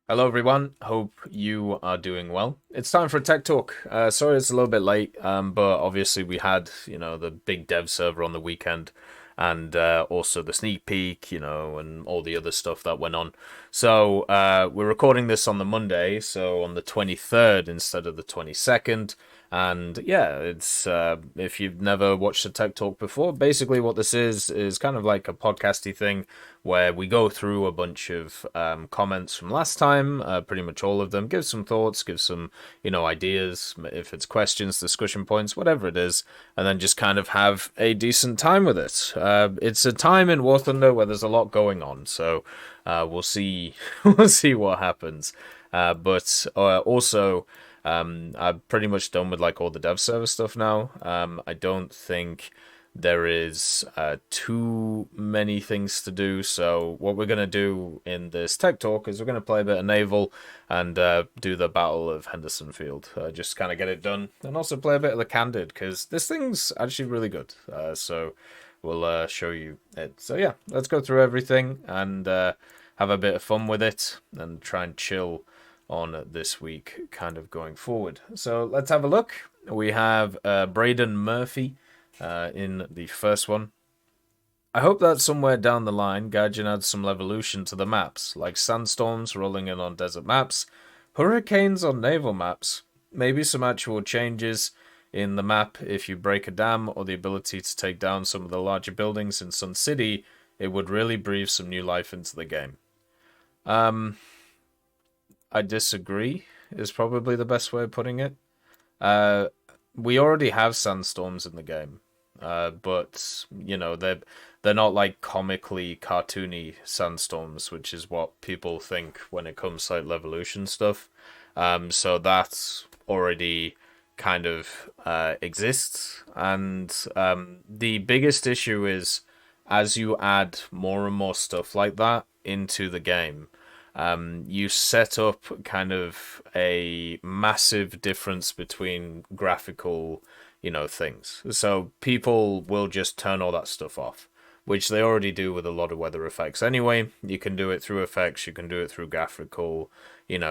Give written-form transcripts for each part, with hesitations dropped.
Hello everyone, hope you are doing well. It's time for a tech talk. Sorry it's a little bit late, but obviously we had, the big dev server on the weekend and also the sneak peek, and all the other stuff that went on. So we're recording this on the Monday, so on the 23rd instead of the 22nd. And yeah, it's if you've never watched a tech talk before, basically what this is kind of like a podcasty thing where we go through a bunch of comments from last time, pretty much all of them, give some thoughts, give some, ideas, if it's questions, discussion points, whatever it is, and then just kind of have a decent time with it. It's a time in War Thunder where there's a lot going on, so we'll see, we'll see what happens. But also, I'm pretty much done with like all the dev server stuff now. I don't think there is too many things to do. So what we're gonna do in this tech talk is we're gonna play a bit of Naval and do the Battle of Henderson Field. Just kind of get it done, and also play a bit of the Candid because this thing's actually really good. So we'll show you it. So yeah, let's go through everything and have a bit of fun with it and try and chill on this week kind of going forward. So let's have a look. We have Braden Murphy in the first one. I hope that somewhere down the line, Gaijin adds some evolution to the maps, like sandstorms rolling in on desert maps, hurricanes on naval maps, maybe some actual changes in the map if you break a dam or the ability to take down some of the larger buildings in Sun City. It would really breathe some new life into the game. I disagree, is probably the best way of putting it. Uh, we already have sandstorms in the game, but they're not like comically cartoony sandstorms, which is what people think when it comes to like Levolution stuff. So that already kind of exists, and the biggest issue is as you add more and more stuff like that into the game, you set up kind of a massive difference between graphical, things. So people will just turn all that stuff off, which they already do with a lot of weather effects anyway. You can do it through effects, you can do it through graphical,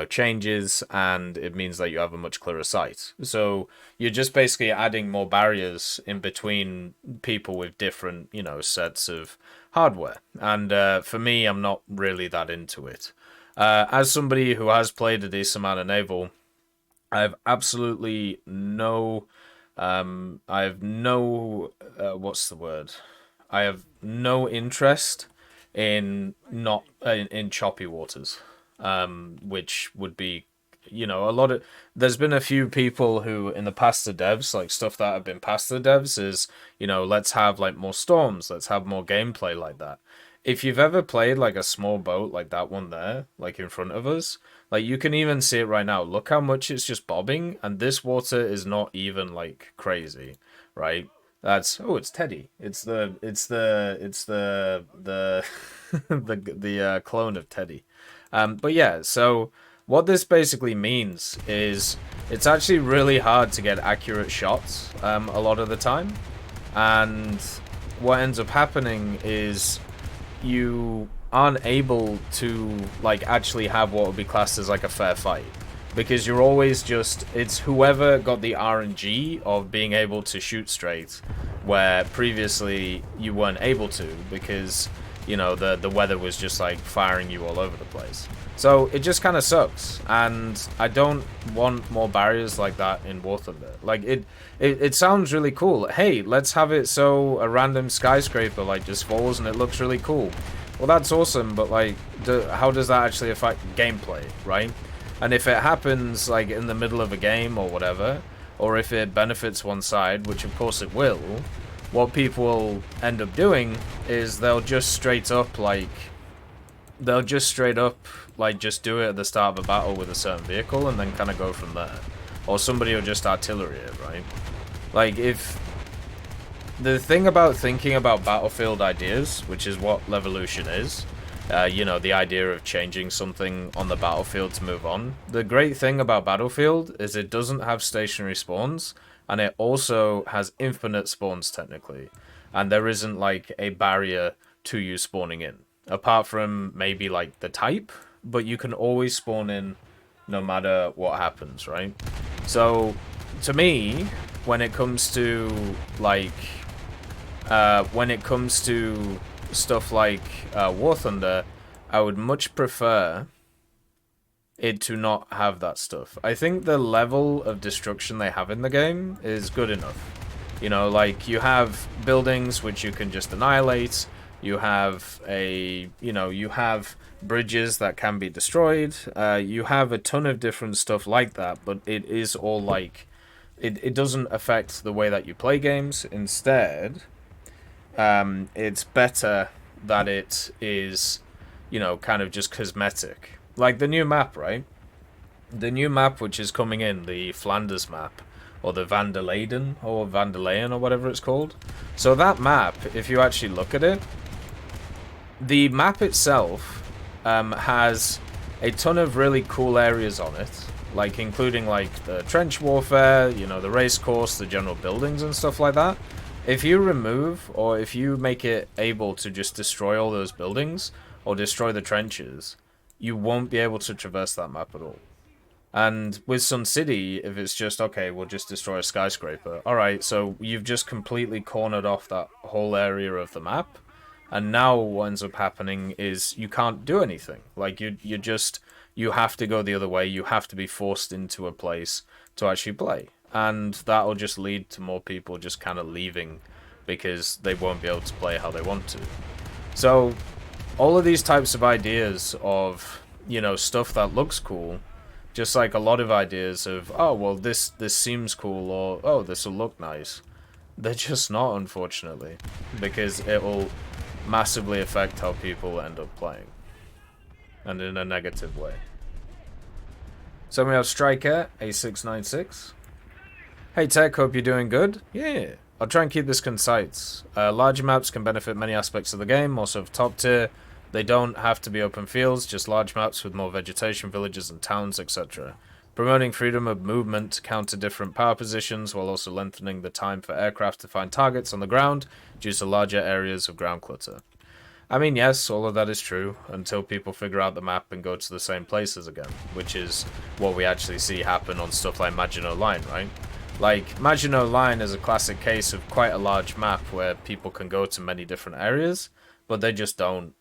changes, and it means that you have a much clearer sight. So you're just basically adding more barriers in between people with different, sets of hardware. And for me, I'm not really that into it. As somebody who has played a decent amount of Naval, I have absolutely no, I have no, what's the word? I have no interest in not in choppy waters, which would be, a lot of. There's been a few people who in the past the devs, like stuff that have been past the devs, is let's have like more storms, let's have more gameplay like that. If you've ever played like a small boat like that one there, like in front of us, like you can even see it right now. Look how much it's just bobbing, and this water is not even like crazy, right? That's it's Teddy. It's the the clone of Teddy. But yeah, so what this basically means is it's actually really hard to get accurate shots a lot of the time, and what ends up happening is you aren't able to like actually have what would be classed as like a fair fight, because you're always just, it's whoever got the RNG of being able to shoot straight where previously you weren't able to because the weather was just like firing you all over the place. So it just kind of sucks, and I don't want more barriers like that in War Thunder. Like it sounds really cool. Hey, let's have it so a random skyscraper like just falls and it looks really cool. Well, that's awesome, but like, how does that actually affect gameplay, right? And if it happens like in the middle of a game or whatever, or if it benefits one side, which of course it will, what people will end up doing is they'll just straight up like just do it at the start of a battle with a certain vehicle and then kind of go from there. Or somebody will just artillery it, right? Like, if the thing about thinking about battlefield ideas, which is what Levolution is, the idea of changing something on the battlefield to move on. The great thing about Battlefield is it doesn't have stationary spawns, and it also has infinite spawns technically, and there isn't like a barrier to you spawning in, apart from maybe like the type. but you can always spawn in no matter what happens, right? So, to me, when it comes to, like, stuff like War Thunder, I would much prefer it to not have that stuff. I think the level of destruction they have in the game is good enough. You know, like, you have buildings which you can just annihilate. You have you have bridges that can be destroyed. You have a ton of different stuff like that, but it is all like, it doesn't affect the way that you play games. Instead, it's better that it is, kind of just cosmetic. Like the new map, right? The new map which is coming in, the Flanders map, or the Van der Leyden, or Van der Leyen, or whatever it's called. So that map, if you actually look at it, the map itself has a ton of really cool areas on it, like including like the trench warfare, the race course, the general buildings and stuff like that. If you remove, or if you make it able to just destroy all those buildings, or destroy the trenches, you won't be able to traverse that map at all. And with Sun City, if it's just, okay, we'll just destroy a skyscraper. Alright, so you've just completely cornered off that whole area of the map. And now what ends up happening is you can't do anything. Like, you have to go the other way. You have to be forced into a place to actually play. And that'll just lead to more people just kind of leaving because they won't be able to play how they want to. So, all of these types of ideas of, stuff that looks cool, just like a lot of ideas of, oh, well, this seems cool, or, oh, this will look nice. They're just not, unfortunately, because it will massively affect how people end up playing, and in a negative way. So we have Striker, A696. Hey Tech, hope you're doing good. Yeah, I'll try and keep this concise. Larger maps can benefit many aspects of the game, also of top tier. They don't have to be open fields, just large maps with more vegetation, villages and towns, etc. Promoting freedom of movement to counter different power positions while also lengthening the time for aircraft to find targets on the ground due to larger areas of ground clutter. I mean, yes, all of that is true until people figure out the map and go to the same places again, which is what we actually see happen on stuff like Maginot Line, right? Like, Maginot Line is a classic case of quite a large map where people can go to many different areas, but they just don't,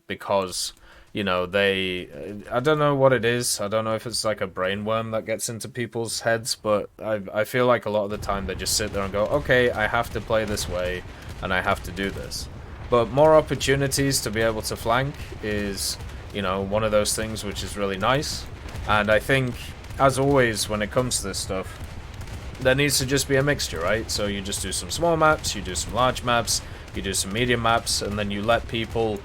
because, I don't know what it is. I don't know if it's like a brainworm that gets into people's heads, but I feel like a lot of the time they just sit there and go, okay, I have to play this way, and I have to do this. But more opportunities to be able to flank is, one of those things which is really nice. And I think, as always, when it comes to this stuff, there needs to just be a mixture, right? So you just do some small maps, you do some large maps, you do some medium maps, and then you let people,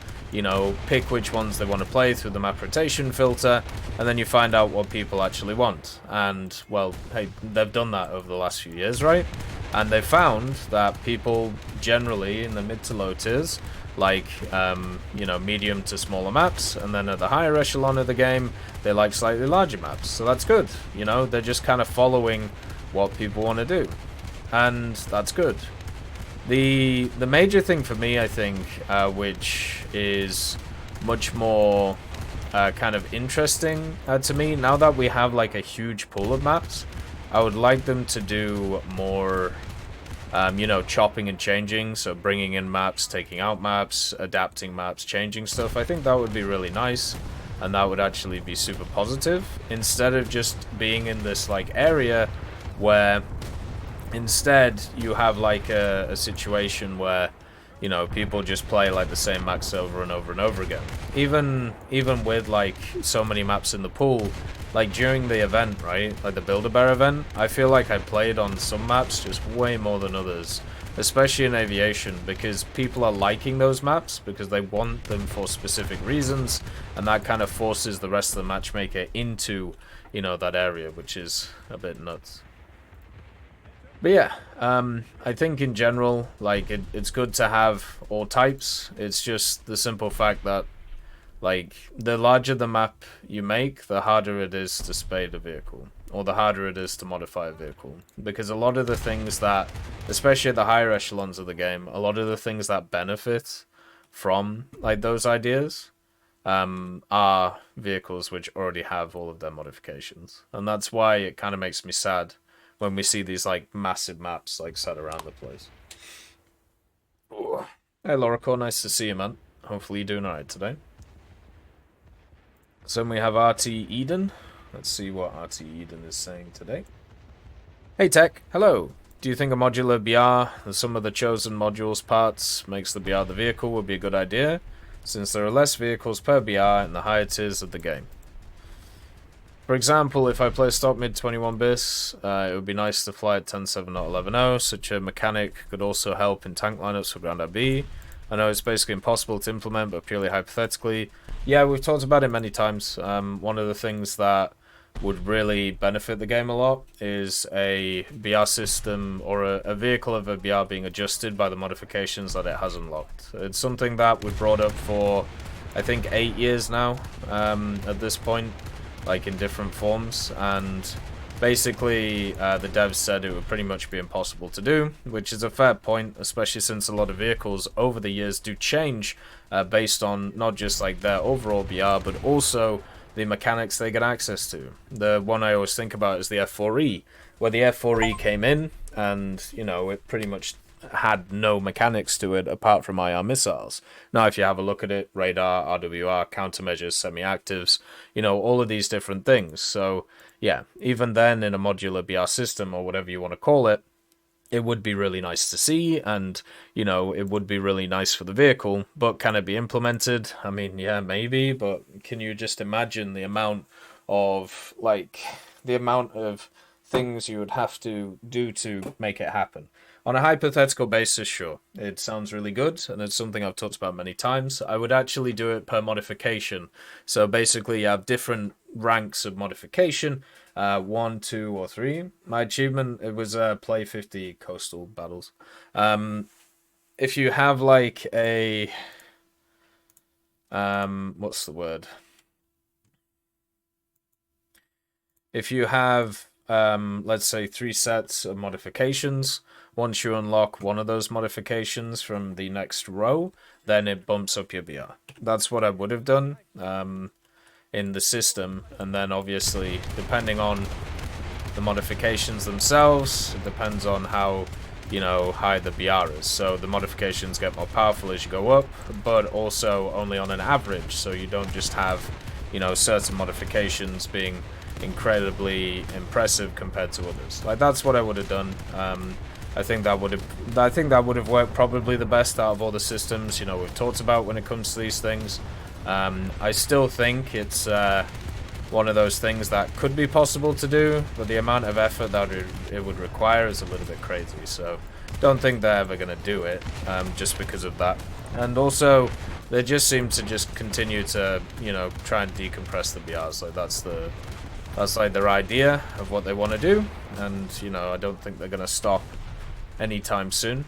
pick which ones they want to play through the map rotation filter, and then you find out what people actually want. And, well, hey, they've done that over the last few years, right? And they've found that people generally in the mid to low tiers like, medium to smaller maps, and then at the higher echelon of the game, they like slightly larger maps. So that's good, they're just kind of following what people want to do, and that's good. The major thing for me, I think, which is much more kind of interesting to me, now that we have like a huge pool of maps, I would like them to do more, chopping and changing, so bringing in maps, taking out maps, adapting maps, changing stuff. I think that would be really nice, and that would actually be super positive, instead of just being in this like area where instead you have like a situation where people just play like the same maps over and over and over again. Even with like so many maps in the pool, like during the event, right, like the Build-A-Bear event, I feel like I played on some maps just way more than others, especially in aviation, because people are liking those maps because they want them for specific reasons, and that kind of forces the rest of the matchmaker into that area, which is a bit nuts. But yeah, I think in general, like, it's good to have all types. It's just the simple fact that, like, the larger the map you make, the harder it is to spade a vehicle, or the harder it is to modify a vehicle. Because a lot of the things that, especially at the higher echelons of the game, a lot of the things that benefit from, like, those ideas are vehicles which already have all of their modifications. And that's why it kind of makes me sad when we see these like massive maps like set around the place. Ooh. Hey Lorico, nice to see you, man. Hopefully you're doing alright today. So then we have RT Eden. Let's see what RT Eden is saying today. Hey Tech, hello. Do you think a modular BR, the sum of the chosen modules parts, makes the BR the vehicle would be a good idea, since there are less vehicles per BR and the higher tiers of the game? For example, if I play stock mid 21 bis, it would be nice to fly at 10.7 not 11.0. Such a mechanic could also help in tank lineups for Ground RB. I know it's basically impossible to implement, but purely hypothetically. Yeah, we've talked about it many times. One of the things that would really benefit the game a lot is a BR system or a vehicle of a BR being adjusted by the modifications that it has unlocked. It's something that we've brought up for, I think, 8 years now at this point, like in different forms, and basically the devs said it would pretty much be impossible to do, which is a fair point, especially since a lot of vehicles over the years do change based on not just like their overall BR, but also the mechanics they get access to. The one I always think about is the F4E, where the F4E came in and, you know, it pretty much had no mechanics to it apart from IR missiles. Now, if you have a look at it, radar, RWR, countermeasures, semi-actives, you know, all of these different things. So, yeah, even then in a modular BR system or whatever you want to call it, it would be really nice to see, and, you know, it would be really nice for the vehicle, but can it be implemented? I mean, yeah, maybe, but can you just imagine the amount of, like, the amount of things you would have to do to make it happen? On a hypothetical basis, sure, it sounds really good, and it's something I've talked about many times. I would actually do it per modification. So basically, you have different ranks of modification, 1, 2, or 3. My achievement, it was play 50 coastal battles. If you have like a, what's the word? If you have, let's say 3 sets of modifications, once you unlock one of those modifications from the next row, then it bumps up your BR. That's what I would have done in the system. And then obviously, depending on the modifications themselves, it depends on how, you know, high the BR is. So the modifications get more powerful as you go up, but also only on an average. So you don't just have, you know, certain modifications being incredibly impressive compared to others. Like, that's what I would have done. I think that would have worked probably the best out of all the systems, you know, we've talked about when it comes to these things. I still think it's one of those things that could be possible to do, but the amount of effort that it would require is a little bit crazy. So don't think they're ever going to do it just because of that. And also, they just seem to just continue to, you know, try and decompress the BRs. Like, that's like their idea of what they want to do, and, you know, I don't think they're going to stop anytime soon.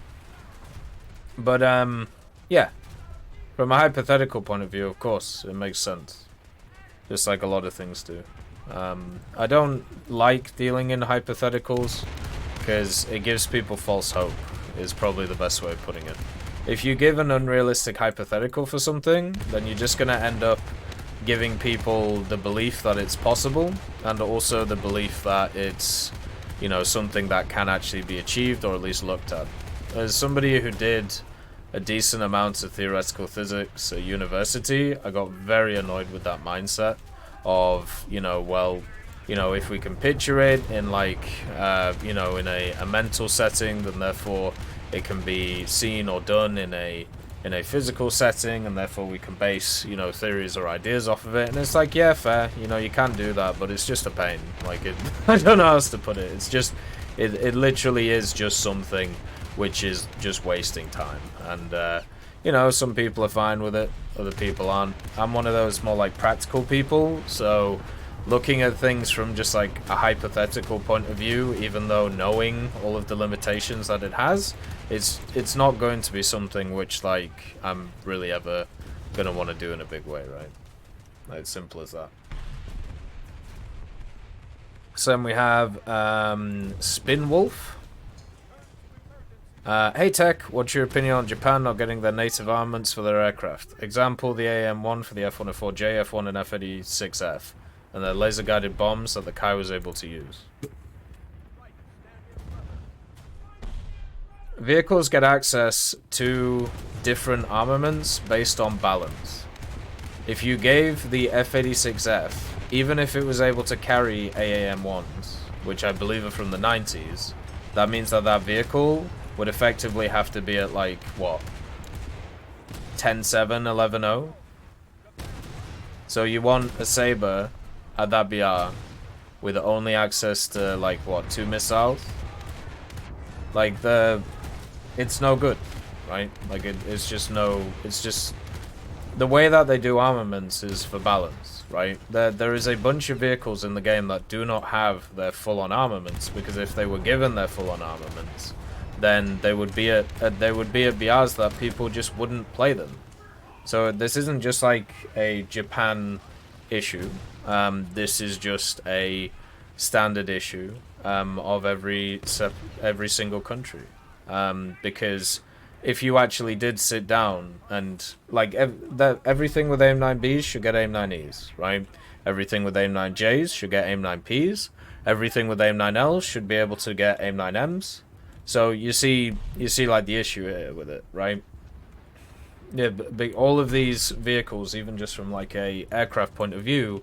But yeah, from a hypothetical point of view, of course, it makes sense, just like a lot of things do. I don't like dealing in hypotheticals because it gives people false hope, is probably the best way of putting it. If you give an unrealistic hypothetical for something, then you're just going to end up giving people the belief that it's possible, and also the belief that it's, you know, something that can actually be achieved or at least looked at. As somebody who did a decent amount of theoretical physics at university, I got very annoyed with that mindset of, you know, well, you know, if we can picture it in like, you know, in a mental setting, then therefore it can be seen or done in a physical setting, and therefore we can base, you know, theories or ideas off of it. And it's like, yeah, fair, you know, you can do that, but it's just a pain. Like, it, I don't know how else to put it. It's just, it literally is just something which is just wasting time. And, you know, some people are fine with it, other people aren't. I'm one of those more like practical people, so looking at things from just like a hypothetical point of view, even though knowing all of the limitations that it has, it's not going to be something which, like, I'm really ever gonna want to do in a big way, right? Like, it's simple as that. So then we have Spin Wolf. Hey Tech, what's your opinion on Japan not getting their native armaments for their aircraft? Example, the AAM-1 for the F-104J, F-1 and F-86F, and the laser-guided bombs that the Kai was able to use. Vehicles get access to different armaments based on balance. If you gave the F-86F, even if it was able to carry AAM-1s, which I believe are from the 90s, that means that that vehicle would effectively have to be at, like, what? 10-7, 11-0? So you want a Sabre at that BR with only access to, like, what, 2 missiles? Like, it's no good, right? Like, it's just no... It's just... The way that they do armaments is for balance, right? There is a bunch of vehicles in the game that do not have their full-on armaments, because if they were given their full-on armaments, then they would be at BRs that people just wouldn't play them. So this isn't just like a Japan issue. This is just a standard issue of every single country. Because if you actually did sit down and, like, everything with AIM-9Bs should get AIM-9Es, right? Everything with AIM-9Js should get AIM-9Ps. Everything with AIM-9Ls should be able to get AIM-9Ms. So you see like the issue here with it, right? Yeah, but all of these vehicles, even just from like a aircraft point of view,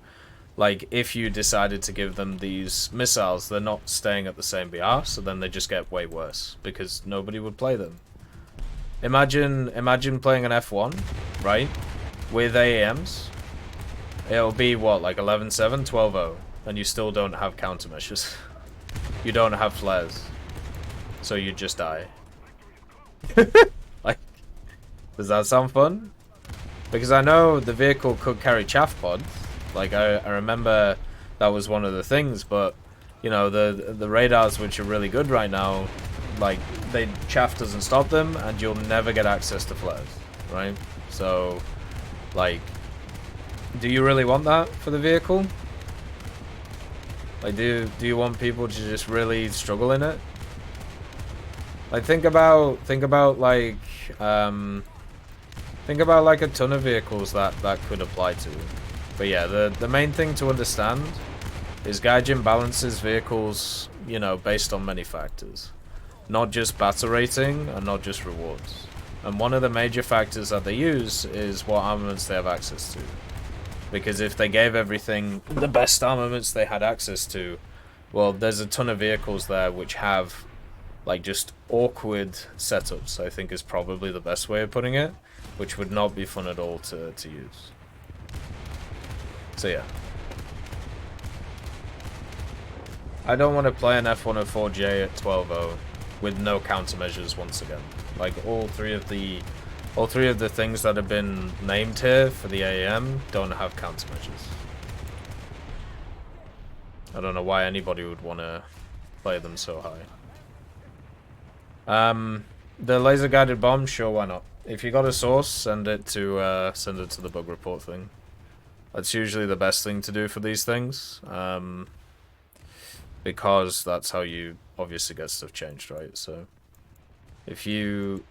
like if you decided to give them these missiles, they're not staying at the same BR, so then they just get way worse because nobody would play them. Imagine playing an F1, right, with AAMs. It'll be what, like 11-7, 12-0, and you still don't have countermeasures. You don't have flares. So you just die. Like, does that sound fun? Because I know the vehicle could carry chaff pods. Like, I remember that was one of the things, but, you know, the radars, which are really good right now, like, chaff doesn't stop them, and you'll never get access to flares, right? So, like, do you really want that for the vehicle? Like, do you want people to just really struggle in it? Like, think about like a ton of vehicles that could apply to. But yeah, the main thing to understand is Gaijin balances vehicles, you know, based on many factors. Not just battle rating and not just rewards. And one of the major factors that they use is what armaments they have access to. Because if they gave everything the best armaments they had access to, well, there's a ton of vehicles there which have, like, just awkward setups, I think is probably the best way of putting it, which would not be fun at all to use. So yeah. I don't want to play an F-104J at 12-0 with no countermeasures once again. Like, all three of the things that have been named here for the AAM don't have countermeasures. I don't know why anybody would want to play them so high. The laser guided bomb, sure, why not? If you got a source, send it to the bug report thing. That's usually the best thing to do for these things, because that's how you obviously get stuff changed, right? So if you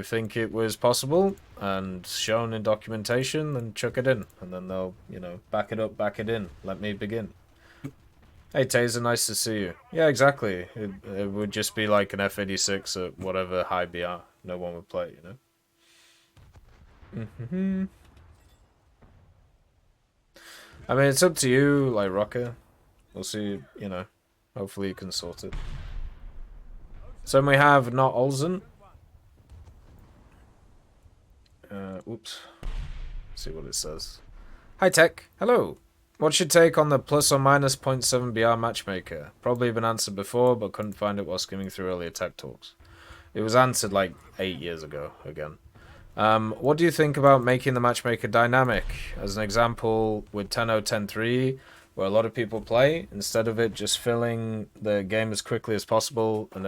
think it was possible and shown in documentation, then chuck it in, and then they'll, you know, back it up, back it in. Let me begin. Hey Taser, nice to see you. Yeah, exactly. It would just be like an F-86 at whatever high BR. No one would play, you know? I mean, it's up to you, like, Rocker. We'll see, you know. Hopefully you can sort it. So we have not Olsen. Oops. Let's see what it says. Hi Tech. Hello. What's your take on the plus or minus 0.7 BR matchmaker? Probably been answered before, but couldn't find it while skimming through earlier tech talks. It was answered like 8 years ago again. What do you think about making the matchmaker dynamic? As an example, with 10.0, 10.3, where a lot of people play, instead of it just filling the game as quickly as possible, and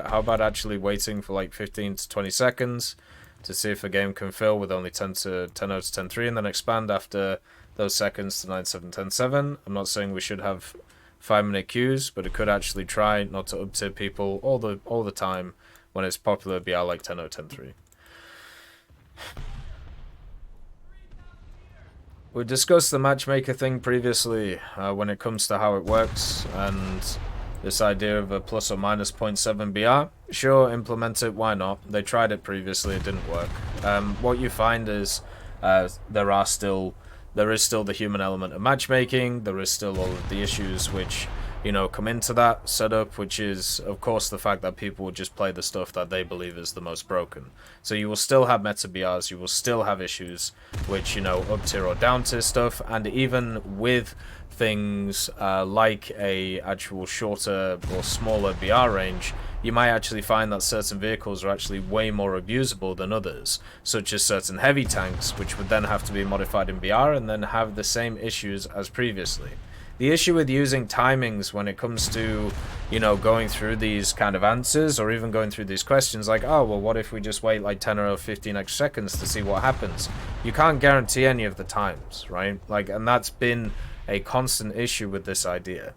how about actually waiting for like 15 to 20 seconds to see if a game can fill with only 10.0 to 10.3 and then expand after those seconds to 9.7, 10.7. I'm not saying we should have 5-minute queues, but it could actually try not to up-tip people all the time when it's popular BR like 10.0, 10.3. We discussed the matchmaker thing previously when it comes to how it works, and this idea of a plus or minus 0.7 BR. Sure, implement it, why not? They tried it previously, it didn't work. What you find is there is still the human element of matchmaking, there is still all of the issues which, you know, come into that setup, which is, of course, the fact that people will just play the stuff that they believe is the most broken. So you will still have meta BRs, you will still have issues which, you know, up tier or down tier stuff, and even with things like a actual shorter or smaller BR range, you might actually find that certain vehicles are actually way more abusable than others, such as certain heavy tanks, which would then have to be modified in BR and then have the same issues as previously. The issue with using timings when it comes to, you know, going through these kind of answers or even going through these questions like, oh, well, what if we just wait like 10 or 15 extra seconds to see what happens? You can't guarantee any of the times, right? Like, and that's been a constant issue with this idea.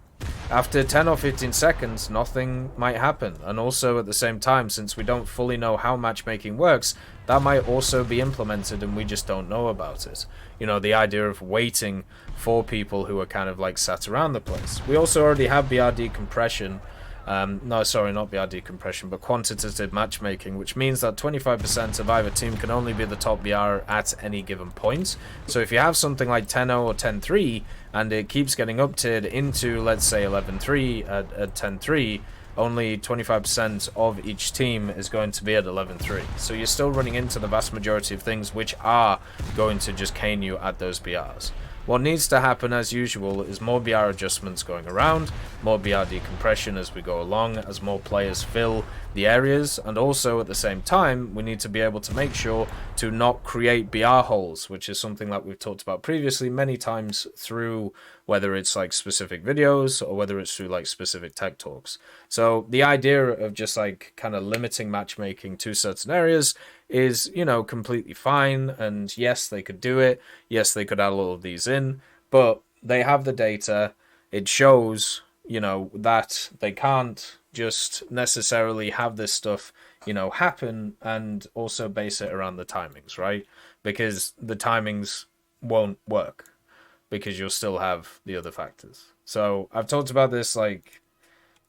After 10 or 15 seconds, nothing might happen. And also at the same time, since we don't fully know how matchmaking works, that might also be implemented and we just don't know about it. You know, the idea of waiting for people who are kind of like sat around the place. We also already have BR decompression. No, sorry, not BR decompression, but quantitative matchmaking, which means that 25% of either team can only be the top BR at any given point. So if you have something like 10.0 or 10.3, and it keeps getting up-tiered into, let's say, 11.3 at 10.3, only 25% of each team is going to be at 11.3. So you're still running into the vast majority of things which are going to just cane you at those BRs. What needs to happen, as usual, is more BR adjustments going around, more BR decompression as we go along, as more players fill the areas, and also at the same time, we need to be able to make sure to not create BR holes, which is something that we've talked about previously many times through whether it's like specific videos or whether it's through like specific tech talks. So the idea of just like kind of limiting matchmaking to certain areas is, you know, completely fine, and yes, they could do it, yes, they could add all of these in, but they have the data, it shows, you know, that they can't just necessarily have this stuff, you know, happen and also base it around the timings, right? Because the timings won't work, because you'll still have the other factors. So I've talked about this like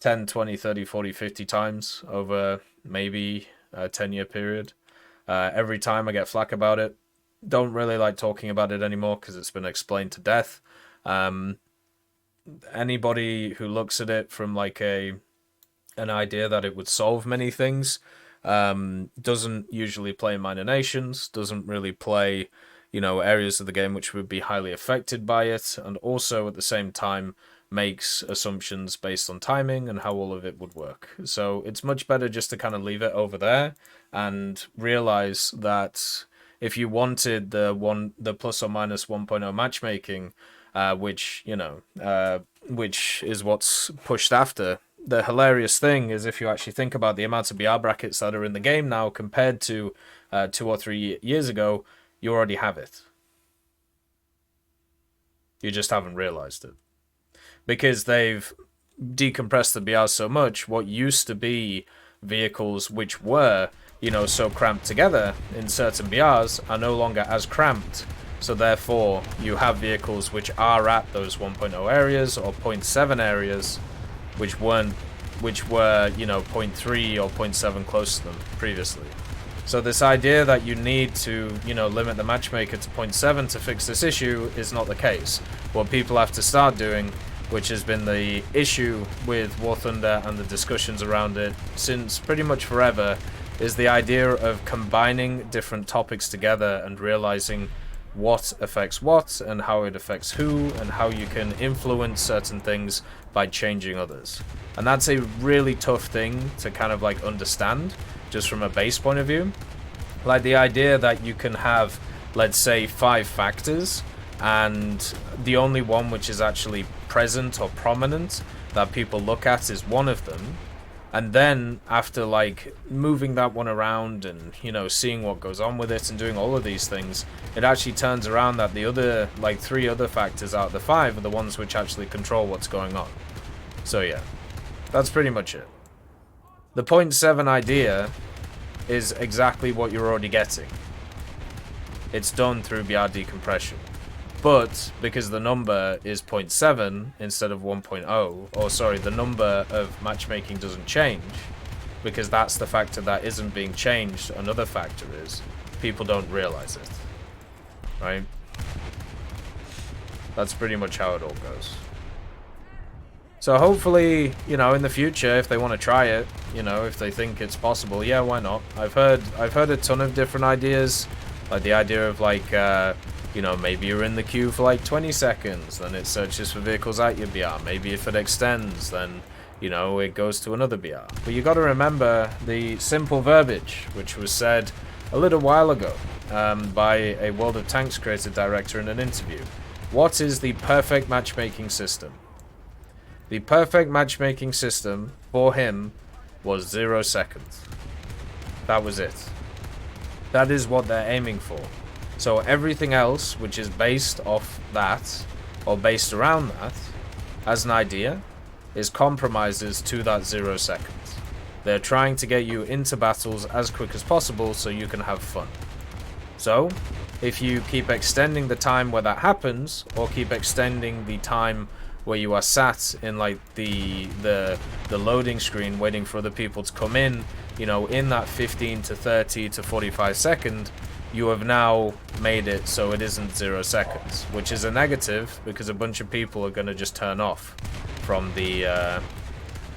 10, 20, 30, 40, 50 times over maybe a 10-year period. Every time I get flack about it. Don't really like talking about it anymore because it's been explained to death. Anybody who looks at it from like an idea that it would solve many things doesn't usually play minor nations, doesn't really play, you know, areas of the game which would be highly affected by it, and also at the same time makes assumptions based on timing and how all of it would work. So it's much better just to kind of leave it over there and realize that if you wanted the plus or minus 1.0 matchmaking, which, you know, which is what's pushed after, the hilarious thing is if you actually think about the amount of BR brackets that are in the game now compared to 2 or 3 years ago, you already have it. You just haven't realized it. Because they've decompressed the BRs so much, what used to be vehicles which were, you know, so cramped together in certain BRs are no longer as cramped. So therefore, you have vehicles which are at those 1.0 areas or 0.7 areas, which were, you know, 0.3 or 0.7 close to them previously. So this idea that you need to, you know, limit the matchmaker to 0.7 to fix this issue is not the case. What people have to start doing, which has been the issue with War Thunder and the discussions around it since pretty much forever, is the idea of combining different topics together and realizing what affects what and how it affects who and how you can influence certain things by changing others. And that's a really tough thing to kind of like understand just from a base point of view. Like the idea that you can have, let's say, 5 factors and the only one which is actually present or prominent that people look at is one of them, and then after like moving that one around and, you know, seeing what goes on with it and doing all of these things, it actually turns around that the other like 3 other factors out of the 5 are the ones which actually control what's going on. So yeah, that's pretty much it. The 0.7 idea is exactly what you're already getting. It's done through BR decompression. But because the number is 0.7 instead of 1.0, or sorry, the number of matchmaking doesn't change, because that's the factor that isn't being changed, another factor is people don't realize it. Right? That's pretty much how it all goes. So hopefully, you know, in the future, if they want to try it, you know, if they think it's possible, yeah, why not? I've heard a ton of different ideas, like the idea of like, you know, maybe you're in the queue for like 20 seconds, then it searches for vehicles at your BR. Maybe if it extends, then, you know, it goes to another BR. But you got to remember the simple verbiage, which was said a little while ago by a World of Tanks creative director in an interview. What is the perfect matchmaking system? The perfect matchmaking system for him was 0 seconds. That was it. That is what they're aiming for. So everything else, which is based off that, or based around that, as an idea, is compromises to that 0 seconds. They're trying to get you into battles as quick as possible so you can have fun. So, if you keep extending the time where that happens, or keep extending the time where you are sat in like the loading screen waiting for other people to come in, you know, in that 15 to 30 to 45 second, you have now made it so it isn't 0 seconds, which is a negative because a bunch of people are going to just turn off from the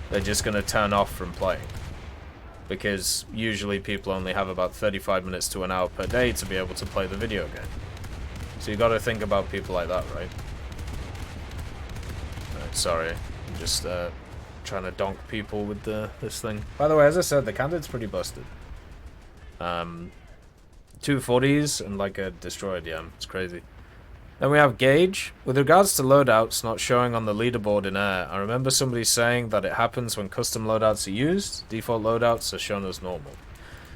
they're just going to turn off from playing, because usually people only have about 35 minutes to an hour per day to be able to play the video game. So you got to think about people like that, right? Sorry, I'm just trying to donk people with this thing. By the way, as I said, the Candid's pretty busted. 2 40s and like a destroyed, yeah, it's crazy. Then we have Gauge. With regards to loadouts not showing on the leaderboard in air, I remember somebody saying that it happens when custom loadouts are used. Default loadouts are shown as normal.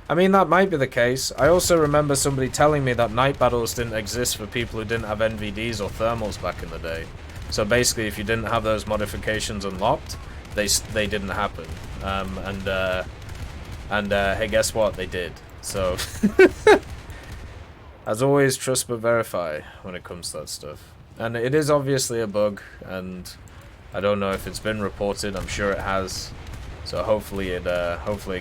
I mean, that might be the case. I also remember somebody telling me that night battles didn't exist for people who didn't have NVDs or thermals back in the day. So basically, if you didn't have those modifications unlocked, they didn't happen. Hey, guess what? They did. So, as always, trust but verify when it comes to that stuff. And it is obviously a bug, and I don't know if it's been reported. I'm sure it has. So hopefully it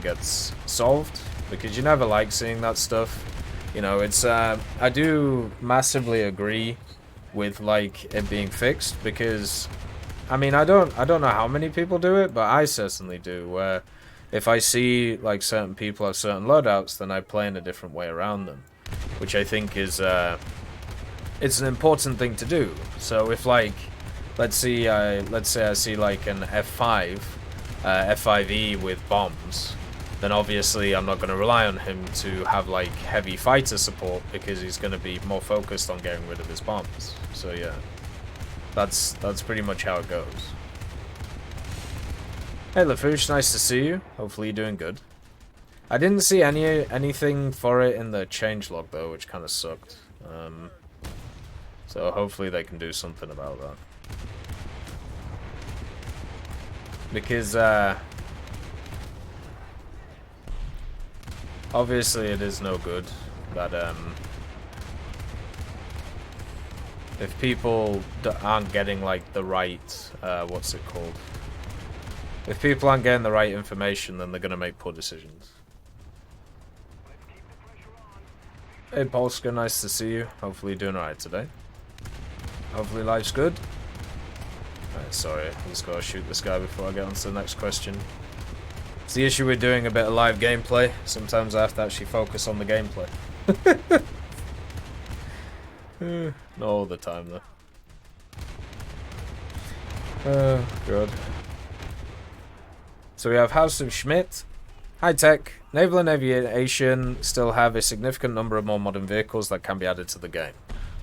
gets solved, because you never like seeing that stuff. You know, it's I do massively agree with like it being fixed, because I mean, I don't know how many people do it, but I certainly do, where if I see like certain people have certain loadouts, then I play in a different way around them, which I think is it's an important thing to do. So if like let's say I see like an F5 F5E with bombs, then obviously I'm not going to rely on him to have like heavy fighter support, because he's going to be more focused on getting rid of his bombs. So yeah, that's pretty much how it goes. Hey LaFouche, nice to see you. Hopefully you're doing good. I didn't see anything for it in the changelog though, which kind of sucked. So hopefully they can do something about that. Because obviously it is no good that if people aren't getting like the right what's it called? If people aren't getting the right information, then they're gonna make poor decisions. Hey Polska, nice to see you. Hopefully you're doing alright today. Hopefully life's good. Alright, sorry, I just gotta shoot this guy before I get on to the next question. It's the issue with doing a bit of live gameplay. Sometimes I have to actually focus on the gameplay. Not all the time though. Oh god. So we have House of Schmidt. Hi Tech. Naval and Aviation still have a significant number of more modern vehicles that can be added to the game.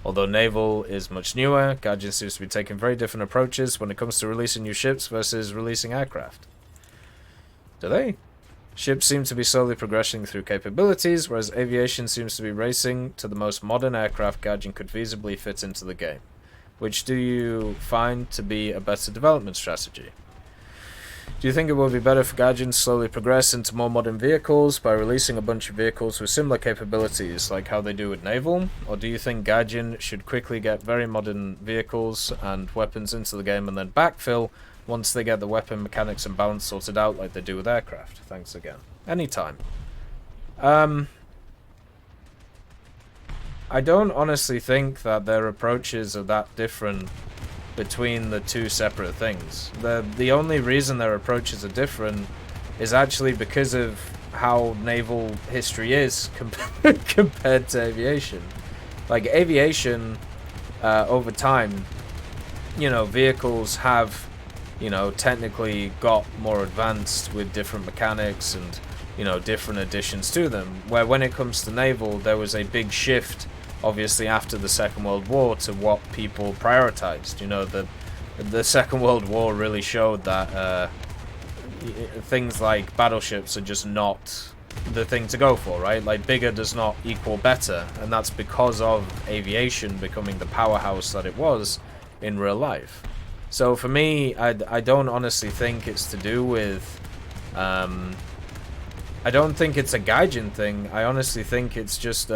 Although Naval is much newer, Guardian seems to be taking very different approaches when it comes to releasing new ships versus releasing aircraft. Do they? Ships seem to be slowly progressing through capabilities, whereas Aviation seems to be racing to the most modern aircraft Guardian could feasibly fit into the game. Which do you find to be a better development strategy? Do you think it will be better for Gaijin to slowly progress into more modern vehicles by releasing a bunch of vehicles with similar capabilities, like how they do with Naval? Or do you think Gaijin should quickly get very modern vehicles and weapons into the game and then backfill once they get the weapon mechanics and balance sorted out like they do with aircraft? Thanks again. Anytime. I don't honestly think that their approaches are that different between the two separate things. The only reason their approaches are different is actually because of how naval history is compared to aviation. Like aviation, over time, you know, vehicles have, you know, technically got more advanced with different mechanics and, you know, different additions to them. Where when it comes to naval, there was a big shift obviously after the Second World War to what people prioritized. You know, the Second World War really showed that things like battleships are just not the thing to go for, right? Like bigger does not equal better, and that's because of aviation becoming the powerhouse that it was in real life. So for me, I don't honestly think it's to do with I don't think it's a Gaijin thing. I honestly think it's just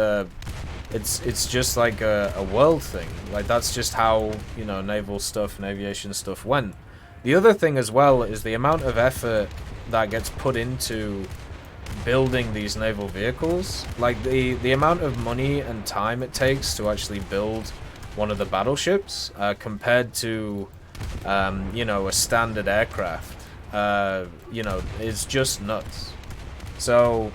it's just like a world thing. Like that's just how, you know, naval stuff and aviation stuff went. The other thing as well is the amount of effort that gets put into building these naval vehicles. Like the amount of money and time it takes to actually build one of the battleships compared to you know, a standard aircraft, you know, is just nuts. So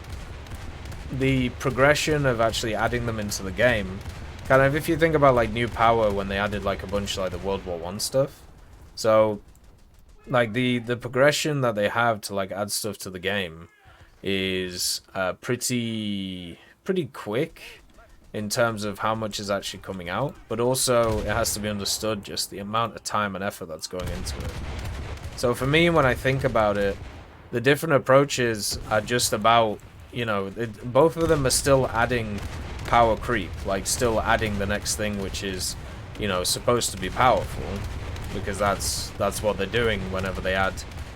the progression of actually adding them into the game, kind of, if you think about like New Power when they added like a bunch of like the World War I stuff, so like the progression that they have to like add stuff to the game is pretty quick in terms of how much is actually coming out, but also it has to be understood just the amount of time and effort that's going into it. So for me, when I think about it, the different approaches are just about, you know, both of them are still adding power creep, like still adding the next thing, which is, you know, supposed to be powerful, because that's what they're doing whenever they add,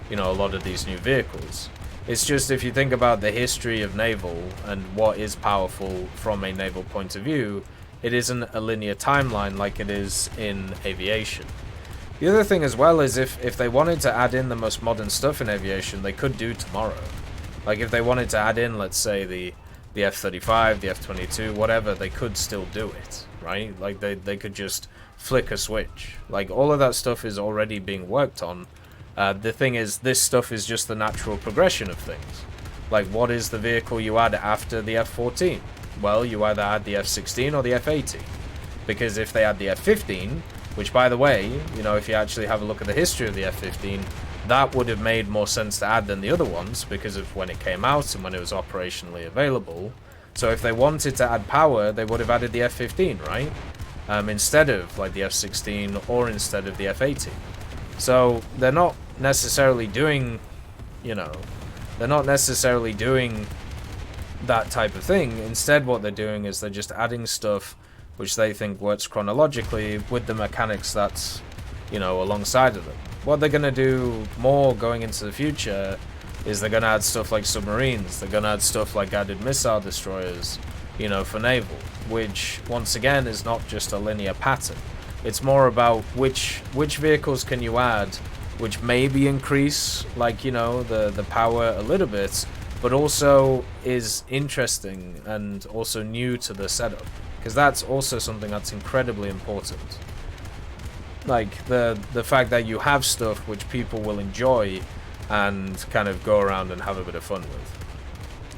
you know, a lot of these new vehicles. It's just, if you think about the history of naval and what is powerful from a naval point of view, it isn't a linear timeline like it is in aviation. The other thing as well is if they wanted to add in the most modern stuff in aviation, they could do tomorrow. Like if they wanted to add in, let's say, the F-35, the F-22, whatever, they could still do it, right? Like they could just flick a switch. Like all of that stuff is already being worked on. The thing is, this stuff is just the natural progression of things. Like, what is the vehicle you add after the F-14? Well, you either add the F-16 or the F-18. Because if they add the F-15, which, by the way, you know, if you actually have a look at the history of the F-15, that would have made more sense to add than the other ones because of when it came out and when it was operationally available. So if they wanted to add power, they would have added the F-15, right? Instead of, like, the F-16 or instead of the F-18. So they're not necessarily doing, you know, they're not necessarily doing that type of thing. Instead, what they're doing is they're just adding stuff which they think works chronologically with the mechanics that's, you know, alongside of them. What they're going to do more going into the future is they're going to add stuff like submarines, they're going to add stuff like guided missile destroyers, you know, for naval, which, once again, is not just a linear pattern. It's more about which vehicles can you add, which maybe increase, like, you know, the power a little bit, but also is interesting and also new to the setup. Because that's also something that's incredibly important. Like, the fact that you have stuff which people will enjoy and kind of go around and have a bit of fun with.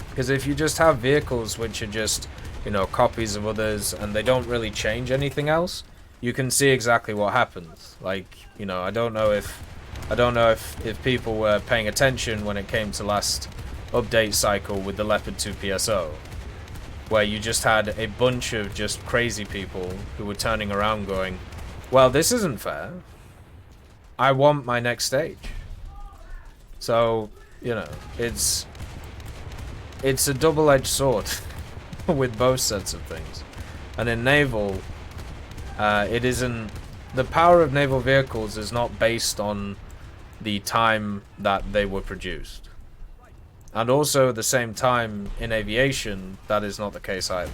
Because if you just have vehicles which are just, you know, copies of others and they don't really change anything else, you can see exactly what happens. Like, you know, I don't know if people were paying attention when it came to last update cycle with the Leopard 2 PSO, where you just had a bunch of just crazy people who were turning around going, well, this isn't fair. I want my next stage. So, you know, it's a double-edged sword with both sets of things. And in naval, it isn't, the power of naval vehicles is not based on the time that they were produced. And also at the same time, in aviation, that is not the case either.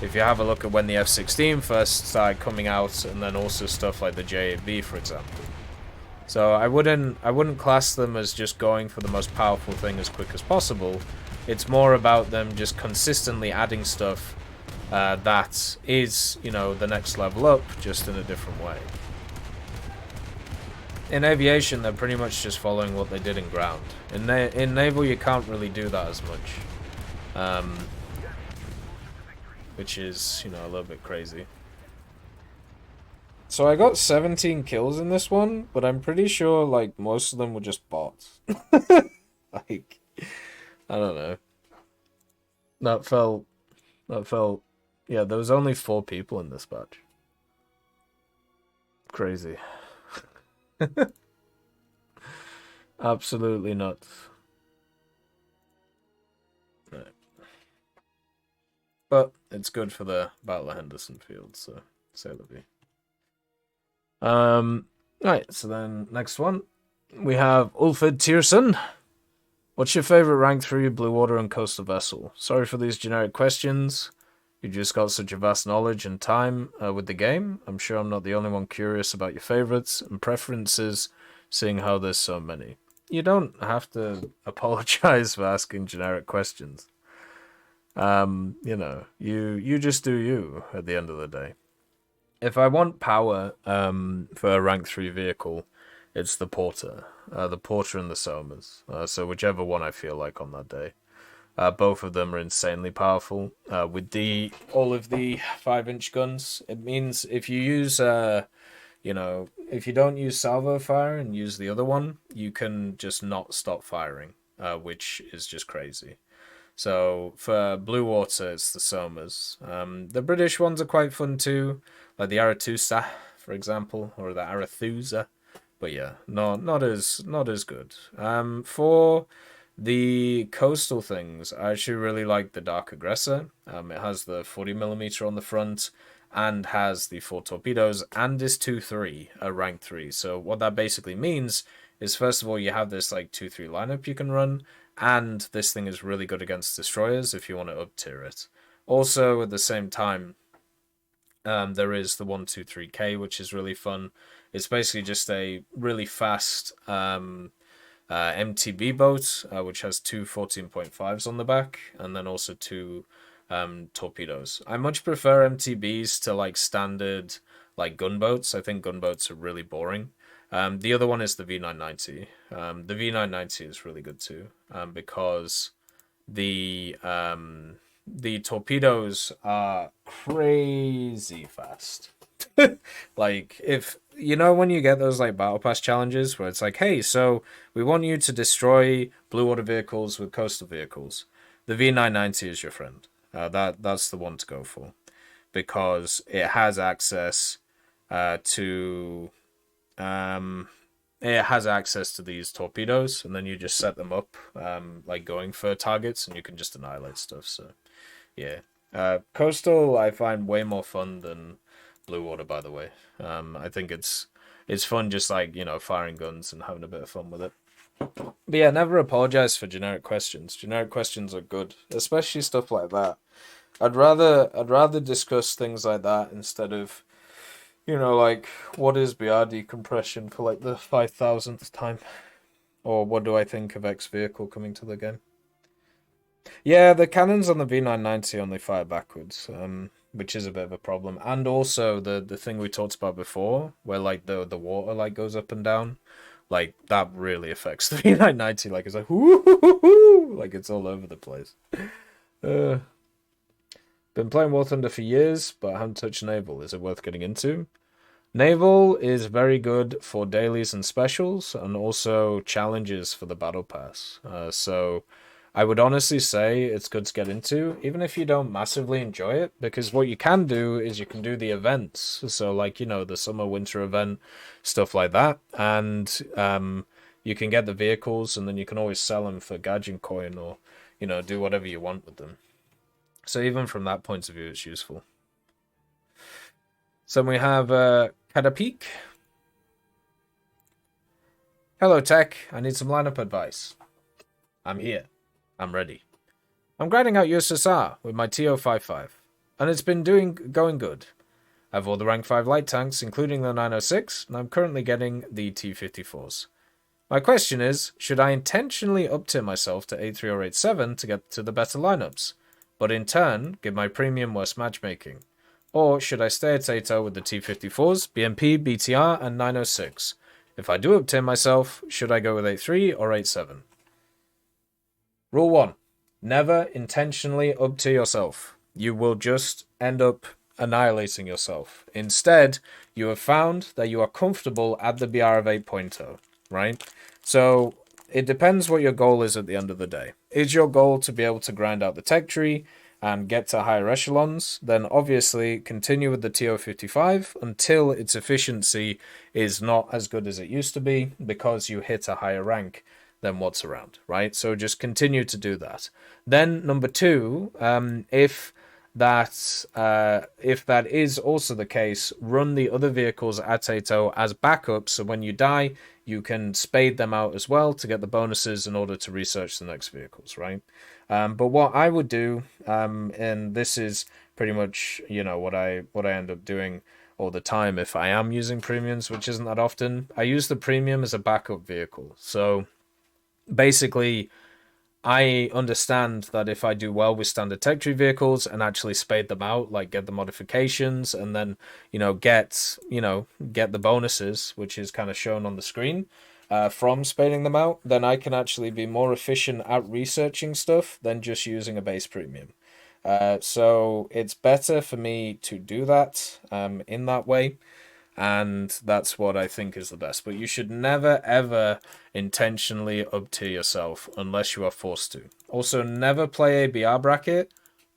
If you have a look at when the F-16 first started coming out, and then also stuff like the J-8B, for example. So I wouldn't class them as just going for the most powerful thing as quick as possible. It's more about them just consistently adding stuff that is, you know, the next level up, just in a different way. In aviation, they're pretty much just following what they did in ground. In naval, you can't really do that as much, which is, you know, a little bit crazy. So I got 17 kills in this one, but I'm pretty sure, like, most of them were just bots. Like, I don't know. That felt, yeah, there was only 4 people in this batch. Crazy. Absolutely nuts. Right. But it's good for the Battle of Henderson Field, so say la vie. Right, so then next one. We have Ulfid Tierson. What's your favorite rank 3 blue water and coastal vessel? Sorry for these generic questions. You just got such a vast knowledge and time with the game. I'm sure I'm not the only one curious about your favorites and preferences, seeing how there's so many. You don't have to apologize for asking generic questions. You know, you just do you at the end of the day. If I want power for a rank 3 vehicle, it's the Porter. The Porter and the Somas. So whichever one I feel like on that day. Both of them are insanely powerful. With all of the 5-inch guns, it means if you use, you know, if you don't use salvo fire and use the other one, you can just not stop firing, which is just crazy. So for blue water, it's the Somas. The British ones are quite fun too, like the Arethusa, for example, or the Arethusa. But yeah, not as good. For the coastal things, I actually really like the Dark Aggressor. It has the 40mm on the front and has the 4 torpedoes and is 2-3, rank 3. So what that basically means is, first of all, you have this like 2-3 lineup you can run, and this thing is really good against destroyers if you want to up tier it. Also, at the same time, there is the 123K, which is really fun. It's basically just a really fast MTB boat, which has 2 14.5s on the back, and then also 2 torpedoes. I much prefer MTBs to like standard like gunboats. I think gunboats are really boring. The other one is the V990. The V990 is really good too, because the torpedoes are crazy fast. Like, if you know, when you get those like battle pass challenges where it's like, hey, so we want you to destroy blue water vehicles with coastal vehicles, the V990 is your friend. That's the one to go for, because it has access to these torpedoes, and then you just set them up like going for targets, and you can just annihilate stuff. So yeah, coastal I find way more fun than blue water, by the way. I think it's fun just like, you know, firing guns and having a bit of fun with it. But yeah, never apologize for generic questions. Generic questions are good, especially stuff like that. I'd rather discuss things like that instead of, you know, like, what is BR decompression for like the 5,000th time, or what do I think of X vehicle coming to the game? Yeah, the cannons on the V990 only fire backwards, which is a bit of a problem. And also the thing we talked about before, where like the water like goes up and down, like that really affects the V990. Like it's like whoo, like it's all over the place. Been playing War Thunder for years, but I haven't touched Naval. Is it worth getting into? Naval is very good for dailies and specials, and also challenges for the battle pass. So I would honestly say it's good to get into, even if you don't massively enjoy it, because what you can do is you can do the events. So like, you know, the summer winter event, stuff like that, and you can get the vehicles, and then you can always sell them for Gaijin coin, or, you know, do whatever you want with them. So even from that point of view, it's useful. So we have Catapik. Hello, Tech. I need some lineup advice. I'm here. I'm ready. I'm grinding out USSR with my TO55, and it's been going good. I have all the rank 5 light tanks, including the 906, and I'm currently getting the T54s. My question is, should I intentionally up-tier myself to 8.3 or 8.7 to get to the better lineups, but in turn give my premium worse matchmaking? Or should I stay at 8.0 with the T54s, BMP, BTR, and 906? If I do up-tier myself, should I go with 8.3 or 8.7? Rule 1. Never intentionally up-tier yourself. You will just end up annihilating yourself. Instead, you have found that you are comfortable at the BR of 8.0, right? So it depends what your goal is at the end of the day. Is your goal to be able to grind out the tech tree and get to higher echelons? Then obviously continue with the TO55 until its efficiency is not as good as it used to be because you hit a higher rank than what's around, right? So just continue to do that. Then number 2, if that is also the case, run the other vehicles at 8.0 as backup, so when you die, you can spade them out as well to get the bonuses in order to research the next vehicles, right? But what I would do, and this is pretty much, what I end up doing all the time if I am using premiums, which isn't that often, I use the premium as a backup vehicle. So basically, I understand that if I do well with standard tech tree vehicles and actually spade them out, like get the modifications and then, get the bonuses, which is kind of shown on the screen, from spading them out, then I can actually be more efficient at researching stuff than just using a base premium. So it's better for me to do that in that way. And that's what I think is the best. But you should never, ever intentionally up-tier yourself unless you are forced to. Also, never play a BR bracket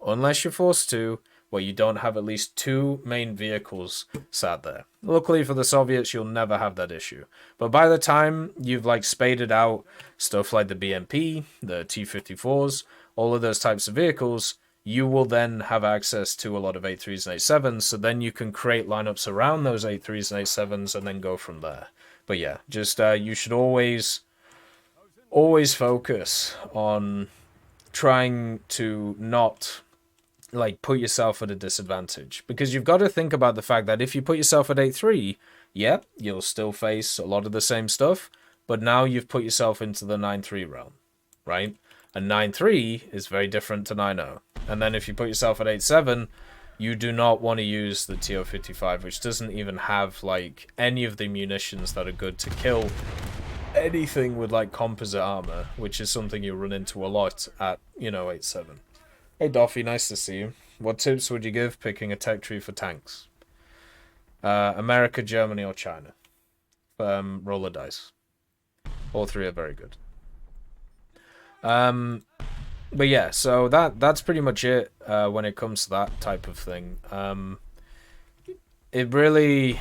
unless you're forced to, where you don't have at least 2 main vehicles sat there. Luckily for the Soviets, you'll never have that issue. But by the time you've spaded out stuff like the BMP, the T-54s, all of those types of vehicles, you will then have access to a lot of 8.3s and 8.7s, so then you can create lineups around those 8.3s and 8.7s and then go from there. But yeah, just you should always focus on trying to not put yourself at a disadvantage, because you've got to think about the fact that if you put yourself at 8.3, yeah, you'll still face a lot of the same stuff, but now you've put yourself into the 9.3 realm, right? And 9.3 is very different to 9.0. And then if you put yourself at 8.7, you do not want to use the TO55, which doesn't even have any of the munitions that are good to kill anything with composite armor, which is something you run into a lot at 8.7. Hey Doffy, nice to see you. What tips would you give picking a tech tree for tanks? America, Germany, or China? Roll a dice. All 3 are very good. But yeah, so that's pretty much it when it comes to that type of thing. It really,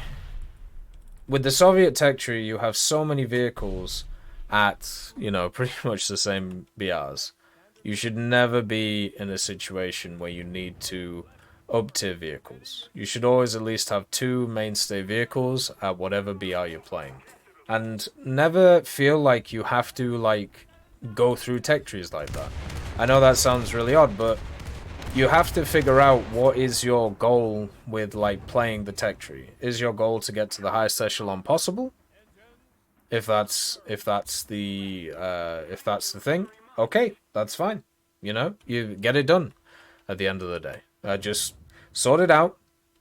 with the Soviet tech tree, you have so many vehicles at pretty much the same BRs. You should never be in a situation where you need to up-tier vehicles. You should always at least have 2 mainstay vehicles at whatever BR you're playing, and never feel like you have to go through tech trees like that. I know that sounds really odd, but you have to figure out what is your goal with playing the tech tree. Is your goal to get to the highest echelon possible? If that's the thing, okay, that's fine. You get it done at the end of the day. Just sort it out,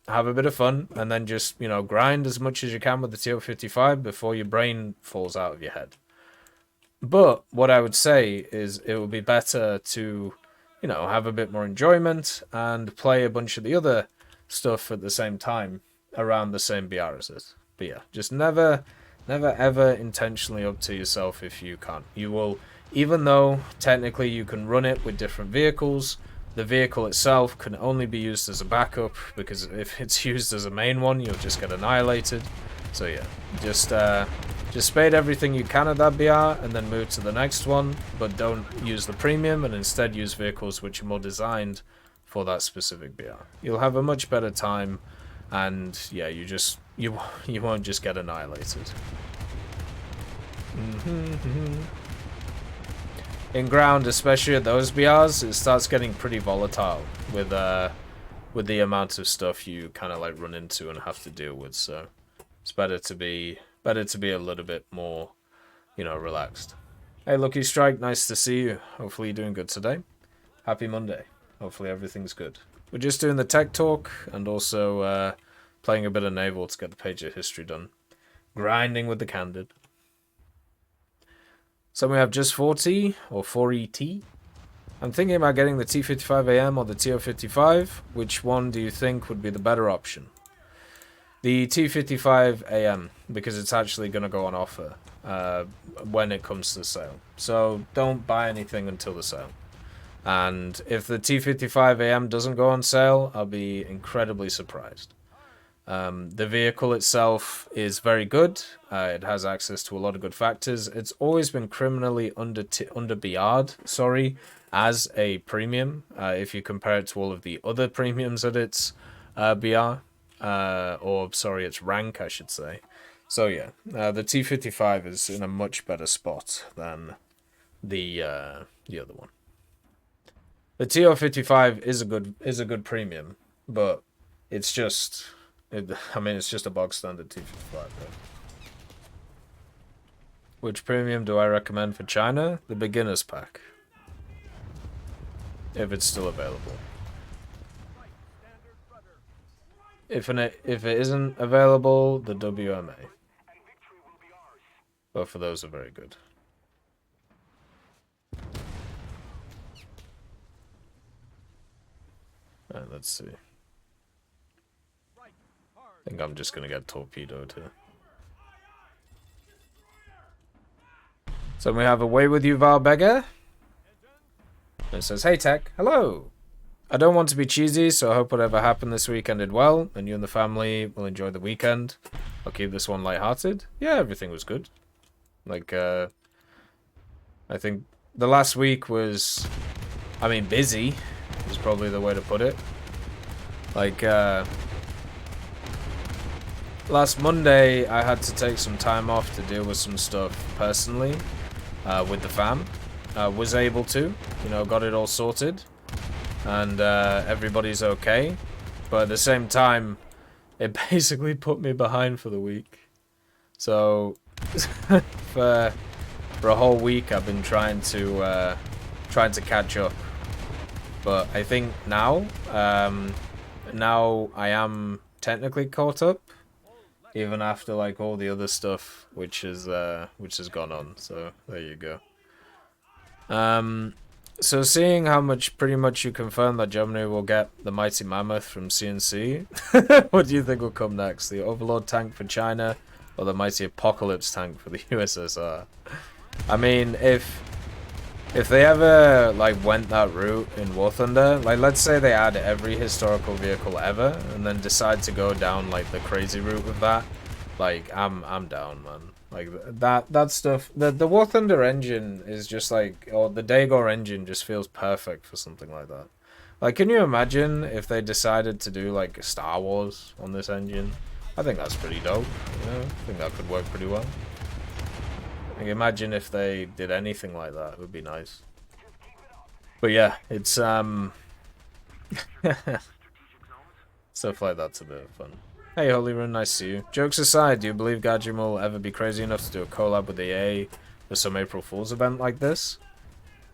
have a bit of fun, and then just grind as much as you can with the TO55 before your brain falls out of your head. But what I would say is it would be better to, have a bit more enjoyment and play a bunch of the other stuff at the same time around the same BR as it. But yeah, just never ever intentionally up-tier yourself if you can't. You will, even though technically you can run it with different vehicles, the vehicle itself can only be used as a backup, because if it's used as a main one, you'll just get annihilated. So yeah, just spade everything you can at that BR and then move to the next one, but don't use the premium and instead use vehicles which are more designed for that specific BR. You'll have a much better time, and yeah, you won't just get annihilated. In ground, especially at those BRs, it starts getting pretty volatile with the amount of stuff you kind of like run into and have to deal with. So it's better to be a little bit more, relaxed. Hey, Lucky Strike, nice to see you. Hopefully you're doing good today. Happy Monday. Hopefully everything's good. We're just doing the tech talk and also playing a bit of Naval to get the page of history done. Grinding with the candid. So we have just 40 or 4ET. I'm thinking about getting the T55AM or the TO55. Which one do you think would be the better option? The T55AM, because it's actually going to go on offer when it comes to the sale. So don't buy anything until the sale. And if the T55AM doesn't go on sale, I'll be incredibly surprised. The vehicle itself is very good. It has access to a lot of good factors. It's always been criminally under BR'd, as a premium. If you compare it to all of the other premiums at its BR, its rank, I should say. So yeah, the T55 is in a much better spot than the other one. The TO55 is a good premium, but it's just. It's just a box standard T55. Though. Which premium do I recommend for China? The beginner's pack. If it's still available. If it isn't available, the WMA. Both of those are very good. Alright, let's see. I think I'm just going to get torpedoed here. So we have Away With You, Valbega. It says, hey Tech, hello. I don't want to be cheesy, so I hope whatever happened this weekend did well, and you and the family will enjoy the weekend. I'll keep this one lighthearted. Yeah, everything was good. I think the last week was, busy is probably the way to put it. Last Monday, I had to take some time off to deal with some stuff personally with the fam. Was able to, got it all sorted. And everybody's okay. But at the same time, it basically put me behind for the week. So, for a whole week, I've been trying to catch up. But I think now I am technically caught up. Even after all the other stuff which has gone on, so there you go. So seeing how pretty much you confirmed that Germany will get the Mighty Mammoth from CNC, what do you think will come next? The Overlord tank for China, or the Mighty Apocalypse tank for the USSR? If they ever went that route in War Thunder, let's say they add every historical vehicle ever, and then decide to go down the crazy route with that, I'm down, man. That stuff. The War Thunder engine is just or the Daegor engine just feels perfect for something like that. Can you imagine if they decided to do Star Wars on this engine? I think that's pretty dope. I think that could work pretty well. Imagine if they did anything like that. It would be nice. But yeah, it's stuff like that's a bit of fun. Hey Holy Rune, nice to see you. Jokes aside, do you believe Gajim will ever be crazy enough to do a collab with EA for some April Fool's event like this?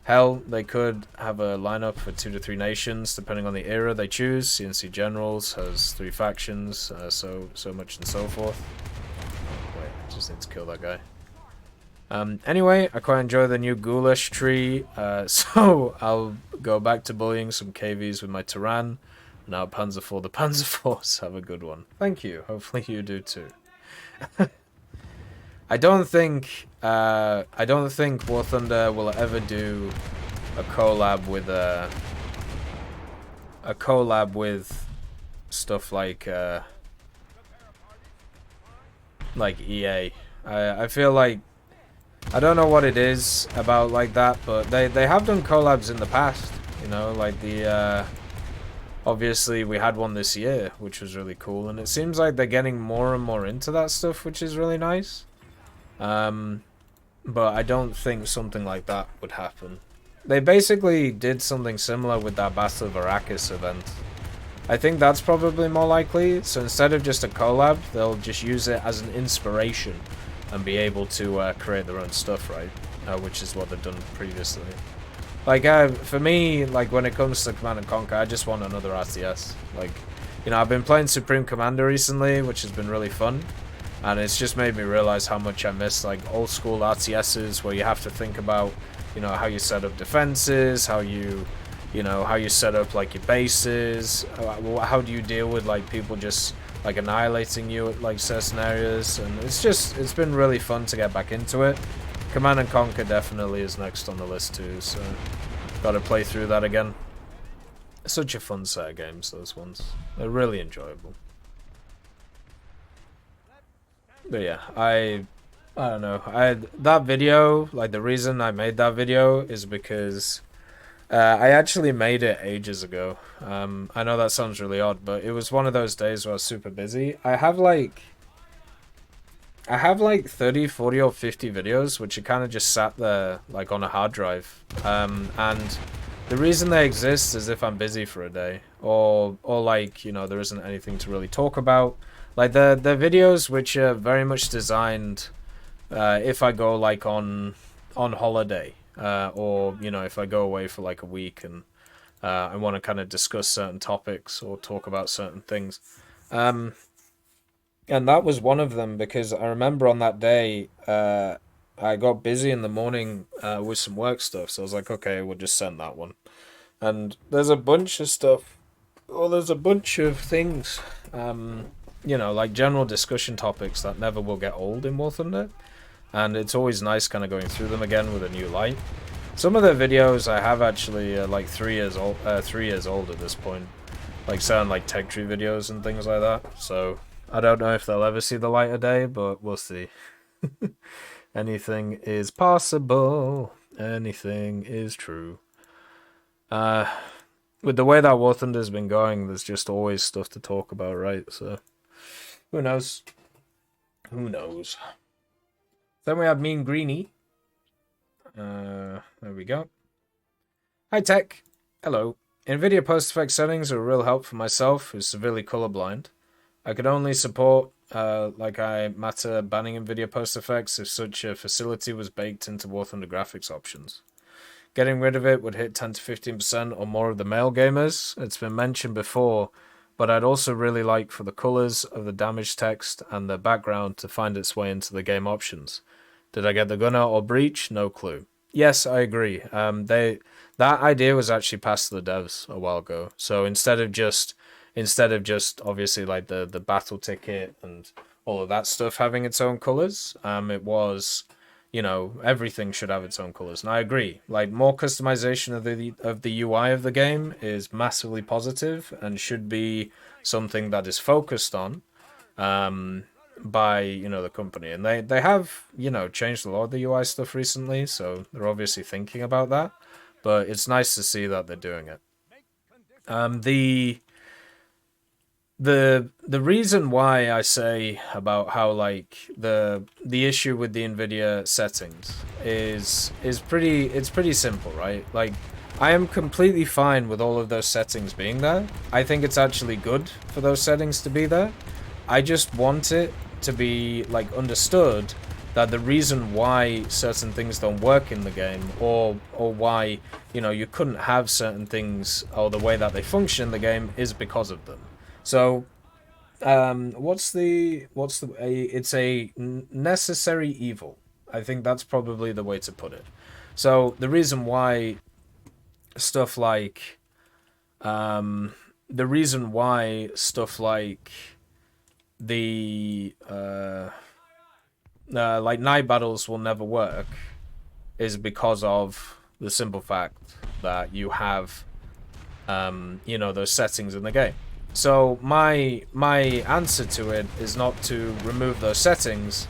Hell, they could have a lineup for 2 to 3 nations, depending on the era they choose. CNC Generals has 3 factions, so much and so forth. Wait, I just need to kill that guy. Anyway, I quite enjoy the new Ghoulish tree, so I'll go back to bullying some KVs with my Tyran. Now Panzer IV, the Panzer Force. Have a good one. Thank you. Hopefully you do too. I don't think War Thunder will ever do a collab with stuff like EA. I feel like I don't know what it is about that, but they have done collabs in the past. Obviously we had one this year, which was really cool, and it seems like they're getting more and more into that stuff, which is really nice. but I don't think something like that would happen. They basically did something similar with that Battle of Arrakis event. I think that's probably more likely, so instead of just a collab, they'll just use it as an inspiration and be able to create their own stuff, right? Which is what they've done previously. Like, for me, like, when it comes to Command & Conquer, I just want another RTS. Like, you know, I've been playing Supreme Commander recently, which has been really fun. And it's just made me realize how much I miss, like, old school RTSs where you have to think about, you know, how you set up defenses, how you set up, like, your bases, how do you deal with, like, people just, like, annihilating you at, like, certain areas. And it's been really fun to get back into it. Command & Conquer definitely is next on the list too, so gotta play through that again. Such a fun set of games, those ones. They're really enjoyable. But yeah, I don't know. That video, like the reason I made that video is because I actually made it ages ago. I know that sounds really odd, but it was one of those days where I was super busy. I have like 30, 40, or 50 videos, which are kind of just sat there, like, on a hard drive. And the reason they exist is if I'm busy for a day. Or like, you know, there isn't anything to really talk about. Like, the videos which are very much designed if I go, like, on holiday. Or, you know, if I go away for, like, a week and I want to kind of discuss certain topics or talk about certain things. And that was one of them because I remember on that day, I got busy in the morning with some work stuff. So I was like, okay, we'll just send that one. And there's a bunch of stuff, or there's a bunch of things, you know, like general discussion topics that never will get old in War Thunder. And it's always nice kind of going through them again with a new light. Some of the videos I have actually like 3 years old at this point. Like certain like tech tree videos and things like that. So I don't know if they'll ever see the light of day, but we'll see. Anything is possible. Anything is true. With the way that War Thunder's been going, there's just always stuff to talk about, right? So, who knows? Who knows? Then we have Mean Greenie. There we go. Hi, Tech. Hello. NVIDIA post-effect settings are a real help for myself, who's severely colorblind. I could only support matter banning NVIDIA post-effects if such a facility was baked into War Thunder graphics options. Getting rid of it would hit 10 to 15% or more of the male gamers. It's been mentioned before, but I'd also really like for the colors of the damage text and the background to find its way into the game options. Did I get the gunner or breach? No clue. Yes, I agree. That idea was actually passed to the devs a while ago. So instead of just obviously like the battle ticket and all of that stuff having its own colors, it was, you know, everything should have its own colors. And I agree. Like, more customization of the UI of the game is massively positive and should be something that is focused on by, you know, the company. And they have, you know, changed a lot of the UI stuff recently, so they're obviously thinking about that. But it's nice to see that they're doing it. The reason why I say about how like the issue with the NVIDIA settings is pretty simple, right? Like, I am completely fine with all of those settings being there. I think it's actually good for those settings to be there. I just want it to be like understood that the reason why certain things don't work in the game, or why, you know, you couldn't have certain things or the way that they function in the game is because of them. So, it's a necessary evil. I think that's probably the way to put it. So the reason why stuff like, the like night battles will never work is because of the simple fact that you have, you know, those settings in the game. So my answer to it is not to remove those settings,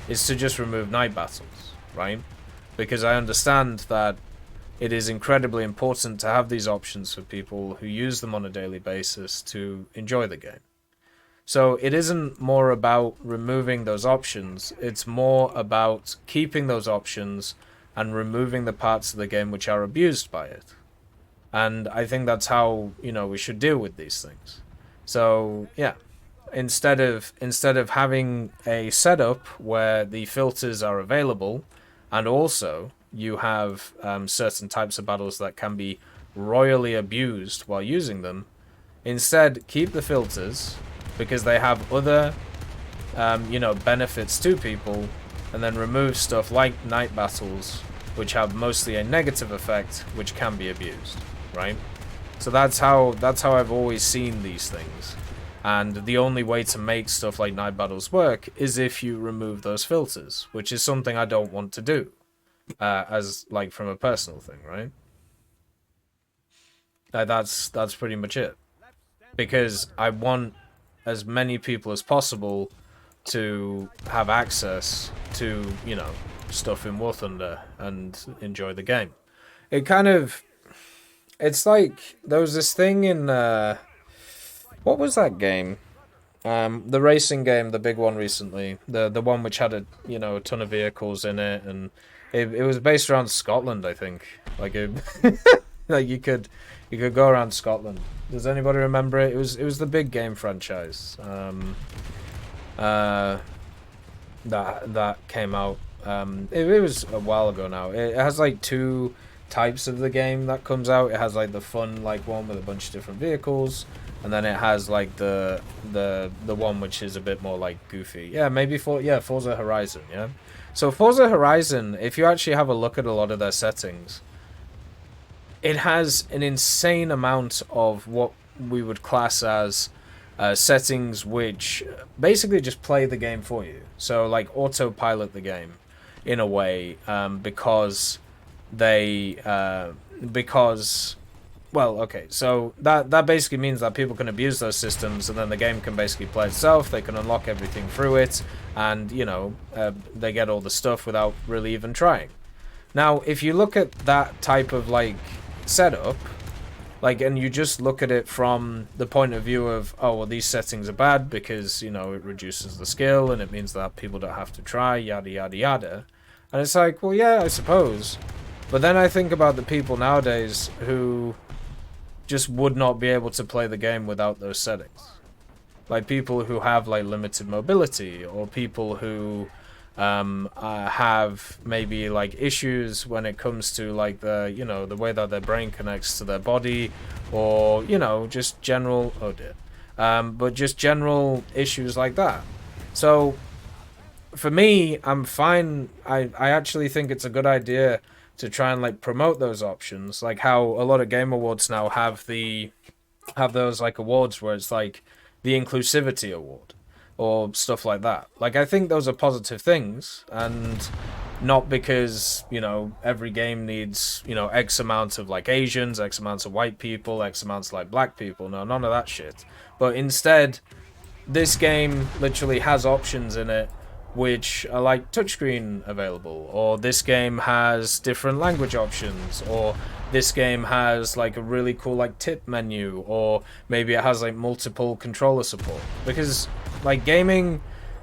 is to just remove night battles, right? Because I understand that it is incredibly important to have these options for people who use them on a daily basis to enjoy the game. So it isn't more about removing those options, it's more about keeping those options and removing the parts of the game which are abused by it. And I think that's how, we should deal with these things. So, yeah, instead of having a setup where the filters are available, and also you have certain types of battles that can be royally abused while using them, instead keep the filters because they have other benefits to people, and then remove stuff like night battles which have mostly a negative effect which can be abused, right? So that's how I've always seen these things. And the only way to make stuff like night battles work is if you remove those filters, which is something I don't want to do, as like from a personal thing, right? That's pretty much it, because I want as many people as possible to have access to stuff in War Thunder and enjoy the game. It's like there was this thing in what was that game? The racing game, the big one recently, the one which had a ton of vehicles in it, and it was based around Scotland, I think. Like like you could go around Scotland. Does anybody remember it? It was the big game franchise. That came out. It was a while ago now. It has like two types of the game that comes out. It has like the fun like one with a bunch of different vehicles, and then it has like the one which is a bit more like goofy. Yeah, maybe Forza Horizon. Yeah, so Forza Horizon, if you actually have a look at a lot of their settings, it has an insane amount of what we would class as settings which basically just play the game for you. So like autopilot the game in a way, because well, okay, so that basically means that people can abuse those systems, and then the game can basically play itself. They can unlock everything through it, and they get all the stuff without really even trying. Now, if you look at that type of like setup, like, and you just look at it from the point of view of, oh well, these settings are bad because it reduces the skill and it means that people don't have to try, yada yada yada, and it's like, well, yeah, I suppose. But then I think about the people nowadays who just would not be able to play the game without those settings. Like people who have like limited mobility, or people who have maybe like issues when it comes to like the way that their brain connects to their body, or just general but just general issues like that. So for me, I'm fine. I actually think it's a good idea to try and like promote those options, like how a lot of game awards now have those like awards where it's like the inclusivity award or stuff like that. Like I think those are positive things, and not because every game needs X amount of like Asians, X amounts of white people, X amounts of like black people. No, none of that shit. But instead, this game literally has options in it which are like touchscreen available, or this game has different language options, or this game has like a really cool like tip menu, or maybe it has like multiple controller support. Because like gaming,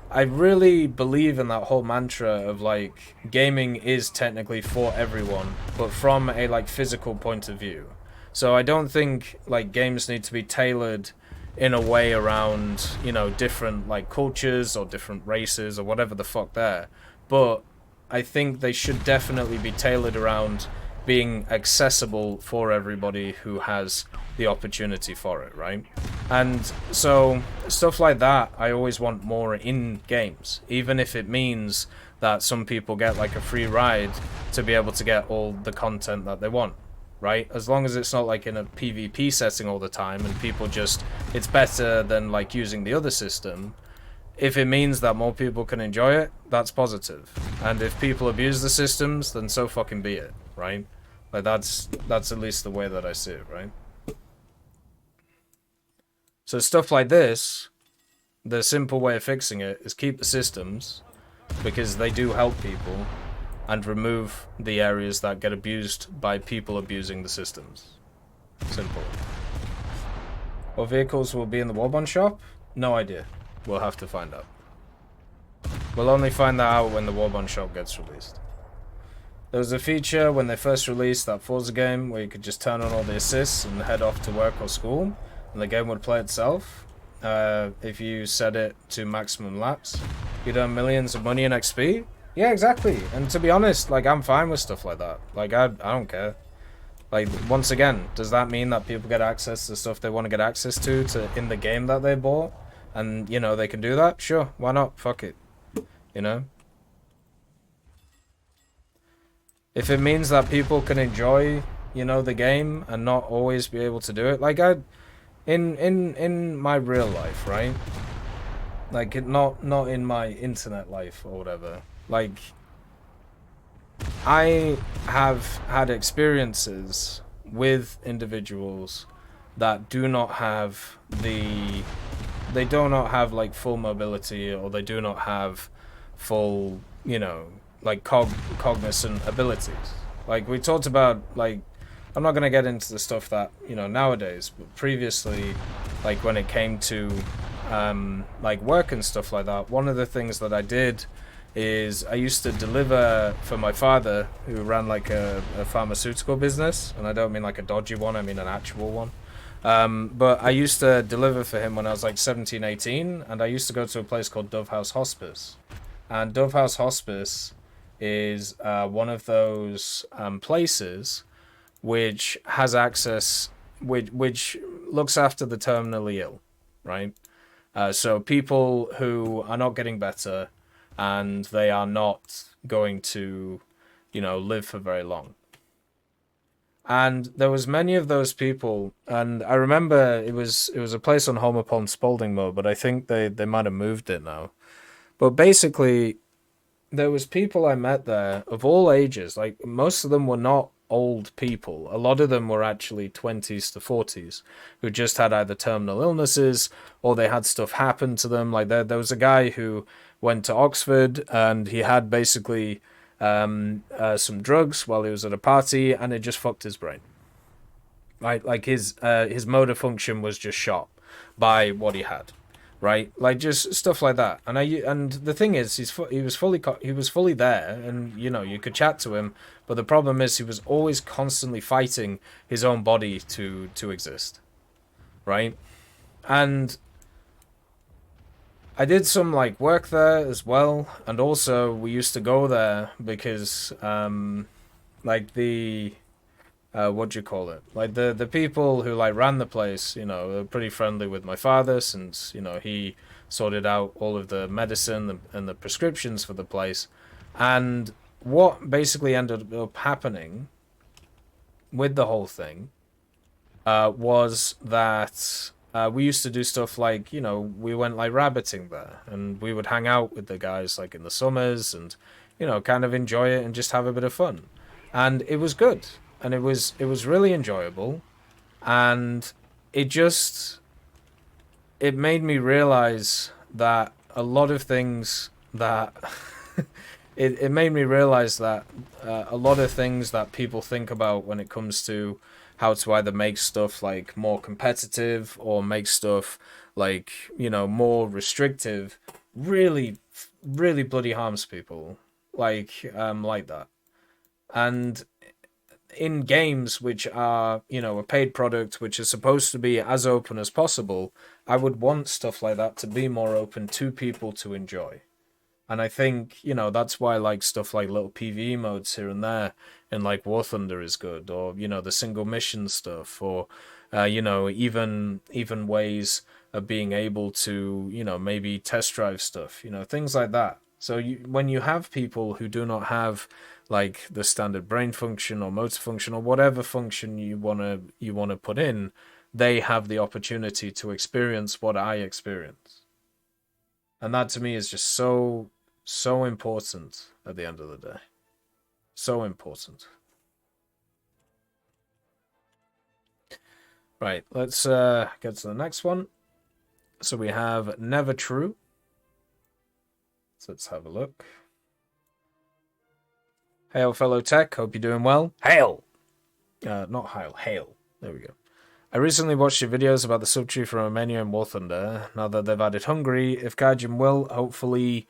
I really believe in that whole mantra of like gaming is technically for everyone, but from a like physical point of view. So I don't think like games need to be tailored in a way around different like cultures or different races or whatever the fuck there, but I think they should definitely be tailored around being accessible for everybody who has the opportunity for it, right? And so stuff like that I always want more in games, even if it means that some people get like a free ride to be able to get all the content that they want, right? As long as it's not like in a PvP setting all the time and people just, it's better than like using the other system. If it means that more people can enjoy it, that's positive. And if people abuse the systems, then so fucking be it, right? Like that's at least the way that I see it, right? So stuff like this, the simple way of fixing it is keep the systems, because they do help people, and remove the areas that get abused by people abusing the systems. Simple. What vehicles will be in the Warbond shop? No idea. We'll have to find out. We'll only find that out when the Warbond shop gets released. There was a feature when they first released that Forza game where you could just turn on all the assists and head off to work or school, and the game would play itself. If you set it to maximum laps, you'd earn millions of money in XP. Yeah, exactly. And to be honest, like, I'm fine with stuff like that. Like, I don't care. Like, once again, does that mean that people get access to stuff they want to get access to in the game that they bought? And, you know, they can do that? Sure, why not? Fuck it. You know? If it means that people can enjoy, you know, the game and not always be able to do it. Like, in my real life, right? Like, not in my internet life or whatever. Like, I have had experiences with individuals that do not have they do not have, like, full mobility, or they do not have full, you know, like, cognizant abilities. Like, we talked about, like, I'm not going to get into the stuff that, you know, nowadays, but previously, like, when it came to, like, work and stuff like that, one of the things that I did is I used to deliver for my father, who ran, like, a pharmaceutical business, and I don't mean, like, a dodgy one, I mean an actual one. But I used to deliver for him when I was, like, 17, 18, and I used to go to a place called Dove House Hospice. And Dove House Hospice is one of those places which has access, which looks after the terminally ill, right? So people who are not getting better, and they are not going to, you know, live for very long. And there was many of those people, and I remember it was a place on Homer Pond, Spaldingmoor, but I think they might have moved it now. But basically, there was people I met there of all ages. Like, most of them were not old people. A lot of them were actually 20s to 40s who just had either terminal illnesses or they had stuff happen to them. Like, there was a guy who went to Oxford and he had basically some drugs while he was at a party, and it just fucked his brain. Right, like his motor function was just shot by what he had. Right, like, just stuff like that. And the thing is, he was fully there, and, you know, you could chat to him, but the problem is he was always constantly fighting his own body to exist. Right, and I did some, like, work there as well, and also we used to go there because like, the what do you call it? Like, the people who, like, ran the place, you know, were pretty friendly with my father, since, you know, he sorted out all of the medicine and the prescriptions for the place. And what basically ended up happening with the whole thing was that we used to do stuff like, you know, we went, like, rabbiting there, and we would hang out with the guys, like, in the summers, and, you know, kind of enjoy it and just have a bit of fun. And it was good. And it was really enjoyable, and it made me realize that a lot of things that it made me realize that a lot of things that people think about when it comes to how to either make stuff, like, more competitive or make stuff, like, you know, more restrictive, really bloody harms people, like that. And in games which are, you know, a paid product, which is supposed to be as open as possible, I would want stuff like that to be more open to people to enjoy. And I think, you know, that's why, like, stuff like little PvE modes here and there in, like, War Thunder is good, or, you know, the single mission stuff, or you know, even ways of being able to, you know, maybe test drive stuff, you know, things like that. So when you have people who do not have, like, the standard brain function or motor function or whatever function you wanna put in, they have the opportunity to experience what I experience. And that to me is just so important at the end of the day. So important. Right, let's get to the next one. So we have Never True. So let's have a look. Hail, fellow tech. Hope you're doing well. Hail! Not hail. Hail. There we go. I recently watched your videos about the subtree from Romania and War Thunder. Now that they've added Hungary, if Gaijin will hopefully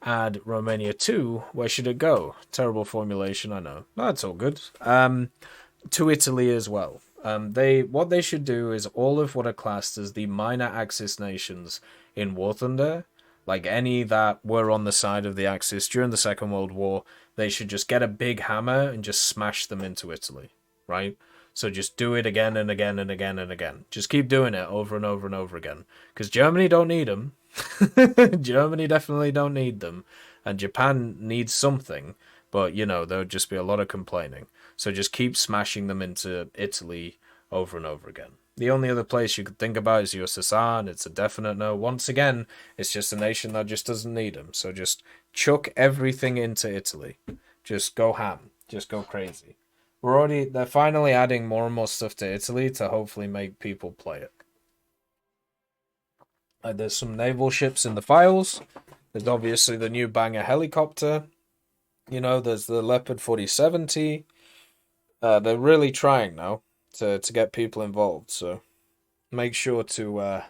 add Romania too, where should it go? Terrible formulation, I know. No, it's all good. To Italy as well. What they should do is all of what are classed as the minor Axis nations in War Thunder, like any that were on the side of the Axis during the Second World War, they should just get a big hammer and just smash them into Italy, right? So just do it again and again and again and again. Just keep doing it over and over and over again. Because Germany don't need them. Germany definitely don't need them. And Japan needs something. But, you know, there would just be a lot of complaining. So just keep smashing them into Italy over and over again. The only other place you could think about is USSR, and it's a definite no. Once again, it's just a nation that just doesn't need them. So just chuck everything into Italy. Just go ham. Just go crazy. They're finally adding more and more stuff to Italy to hopefully make people play it. There's some naval ships in the files. There's obviously the new banger helicopter. You know, there's the Leopard 4070. They're really trying now to get people involved. So make sure to...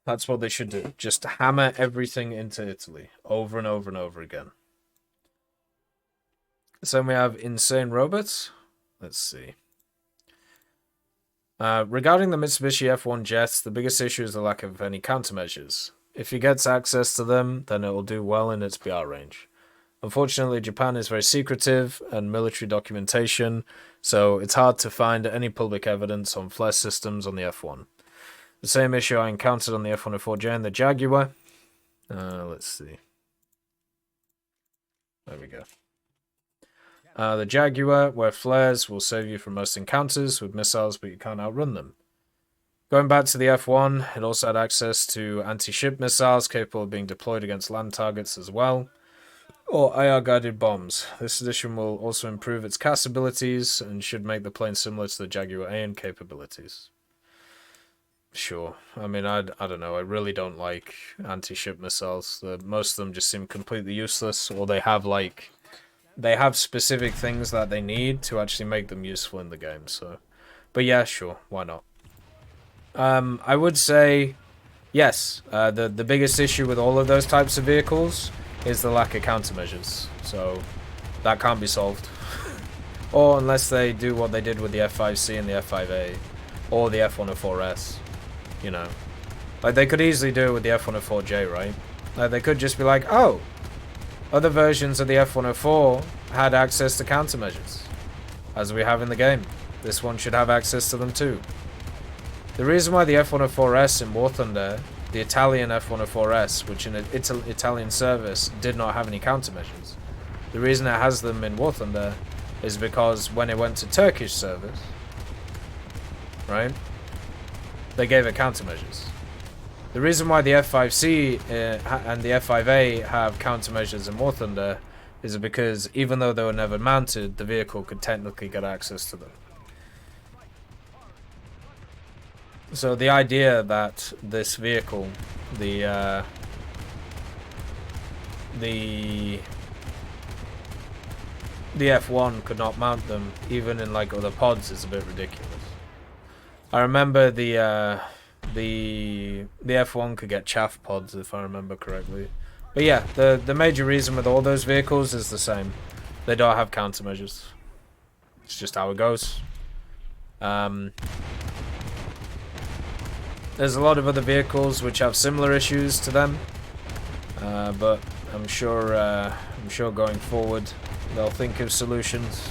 that's what they should do. Just hammer everything into Italy over and over and over again. So then we have Insane Robots. Let's see. Regarding the Mitsubishi F1 jets, the biggest issue is the lack of any countermeasures. If he gets access to them, then it will do well in its BR range. Unfortunately, Japan is very secretive and military documentation, so it's hard to find any public evidence on flare systems on the F1. The same issue I encountered on the F-104J and the Jaguar. Let's see. There we go. The Jaguar, where flares will save you from most encounters with missiles, but you can't outrun them. Going back to the F1, it also had access to anti-ship missiles capable of being deployed against land targets as well, or IR-guided bombs. This edition will also improve its CAS abilities and should make the plane similar to the Jaguar A in capabilities. Sure. I mean, I don't know. I really don't like anti-ship missiles. Most of them just seem completely useless, or they have specific things that they need to actually make them useful in the game. So, but yeah, sure, why not? I would say yes. The biggest issue with all of those types of vehicles is the lack of countermeasures. So that can't be solved, or unless they do what they did with the F5C and the F5A, or the F104S. You know, like they could easily do it with the F104J, right? Like they could just be like, oh, other versions of the F104 had access to countermeasures, as we have in the game. This one should have access to them too. The reason why the F104S in War Thunder, the Italian F104S, which in Italian service did not have any countermeasures, the reason it has them in War Thunder is because when it went to Turkish service, right, they gave it countermeasures. The reason why the F5C and the F5A have countermeasures in War Thunder is because even though they were never mounted, the vehicle could technically get access to them. So the idea that this vehicle, the F1 could not mount them even in like other pods is a bit ridiculous. I remember the F1 could get chaff pods if I remember correctly. But yeah, the major reason with all those vehicles is the same. They don't have countermeasures. It's just how it goes. There's a lot of other vehicles which have similar issues to them, but I'm sure going forward they'll think of solutions.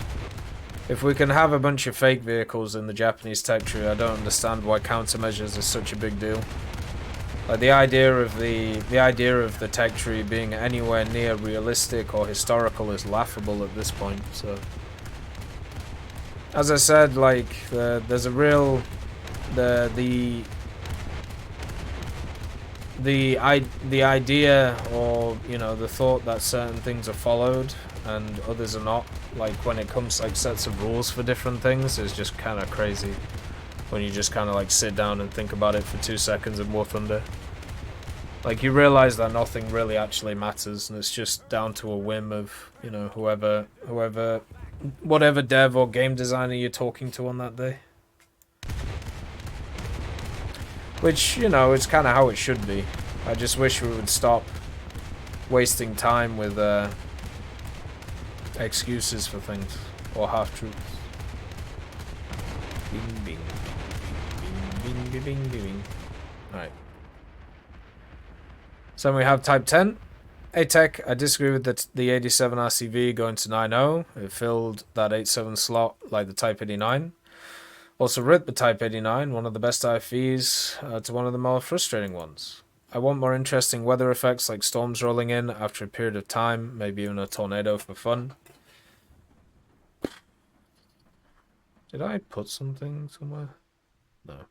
If we can have a bunch of fake vehicles in the Japanese tech tree, I don't understand why countermeasures is such a big deal. Like the idea of the tech tree being anywhere near realistic or historical is laughable at this point. So, as I said, like there's a real the idea, or you know, the thought that certain things are followed and others are not, like when it comes to like sets of rules for different things, is just kind of crazy when you just kind of like sit down and think about it for 2 seconds in War Thunder. Like you realize that nothing really actually matters and it's just down to a whim of, you know, whatever dev or game designer you're talking to on that day. Which, you know, is kind of how it should be. I just wish we would stop wasting time with excuses for things. Or half-truths. Bing, bing. Bing, bing, bing, bing, bing. Alright. So we have Type 10. Hey Tech, I disagree with the 87 RCV going to 9.0. It filled that 8.7 slot like the Type 89. Also ripped the Type 89, one of the best IFVs, to one of the more frustrating ones. I want more interesting weather effects like storms rolling in after a period of time, maybe even a tornado for fun. Did I put something somewhere? No.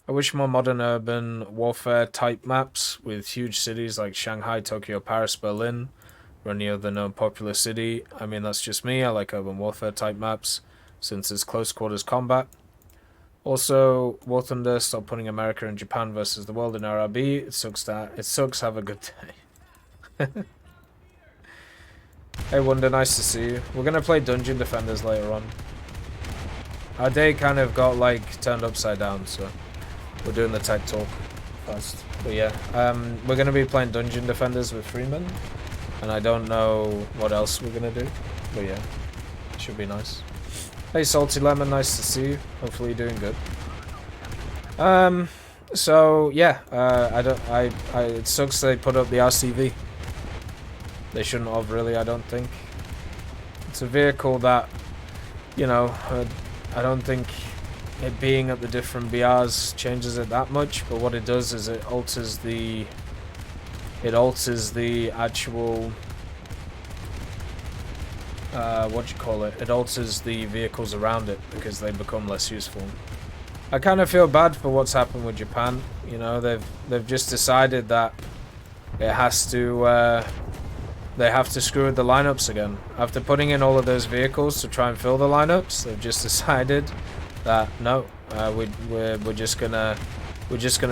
I wish more modern urban warfare type maps with huge cities like Shanghai, Tokyo, Paris, Berlin, or any other known popular city. I mean, that's just me. I like urban warfare type maps since it's close quarters combat. Also, War Thunder, stop putting America and Japan versus the world in RRB. It sucks. Have a good day. Hey Wonder, nice to see you. We're gonna play Dungeon Defenders later on. Our day kind of got like turned upside down, so we're doing the tech talk first. But yeah, we're gonna be playing Dungeon Defenders with Freeman, and I don't know what else we're gonna do. But yeah, it should be nice. Hey Salty Lemon, nice to see you. Hopefully you're doing good. So yeah, it sucks they put up the RCV. They shouldn't have really, I don't think. It's a vehicle that, you know, I don't think it being at the different BRs changes it that much, but what it does is it alters the actual, it alters the vehicles around it because they become less useful. I kind of feel bad for what's happened with Japan. You know, they've just decided that it has to, they have to screw with the lineups again. After putting in all of those vehicles to try and fill the lineups, they've just decided that no, we're just gonna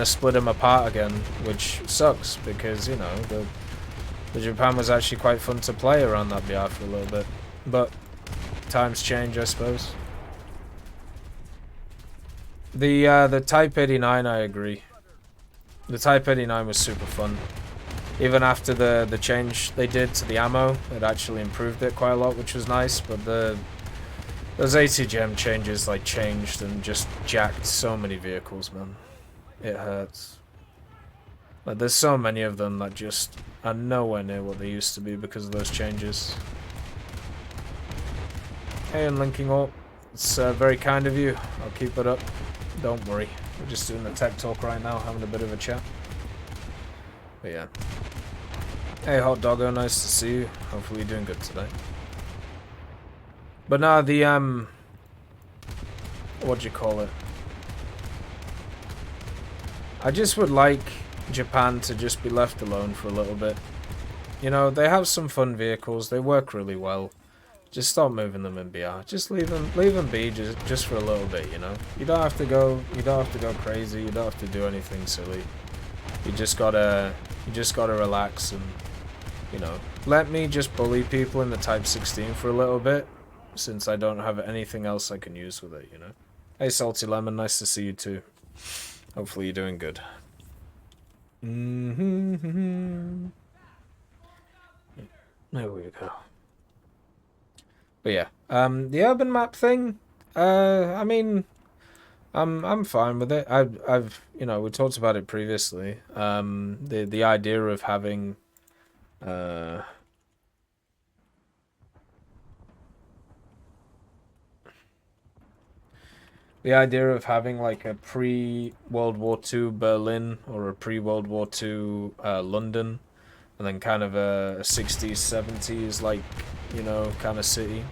split them apart again, which sucks because, you know, the Japan was actually quite fun to play around that BR for a little bit, but times change, I suppose. The Type 89, I agree. The Type 89 was super fun. Even after the change they did to the ammo, it actually improved it quite a lot, which was nice. But those ATGM changes like changed and just jacked so many vehicles, man. It hurts. Like there's so many of them that just are nowhere near what they used to be because of those changes. Hey, and linking up. It's very kind of you. I'll keep it up. Don't worry. We're just doing the tech talk right now, having a bit of a chat. But yeah. Hey Hot Doggo, nice to see you. Hopefully you're doing good today. But now the what do you call it? I just would like Japan to just be left alone for a little bit. You know, they have some fun vehicles, they work really well. Just stop moving them in BR. Just leave them be just for a little bit, you know. You don't have to go crazy, you don't have to do anything silly. You just gotta relax and, you know, let me just bully people in the Type 16 for a little bit, since I don't have anything else I can use with it, you know. Hey Salty Lemon, nice to see you too. Hopefully you're doing good. There we go. But yeah, the urban map thing, I mean, I'm fine with it. I've you know, we talked about it previously. The idea of having like a pre-World War II Berlin or a pre-World War II London, and then kind of a 60s, 70s, like, you know, kind of city,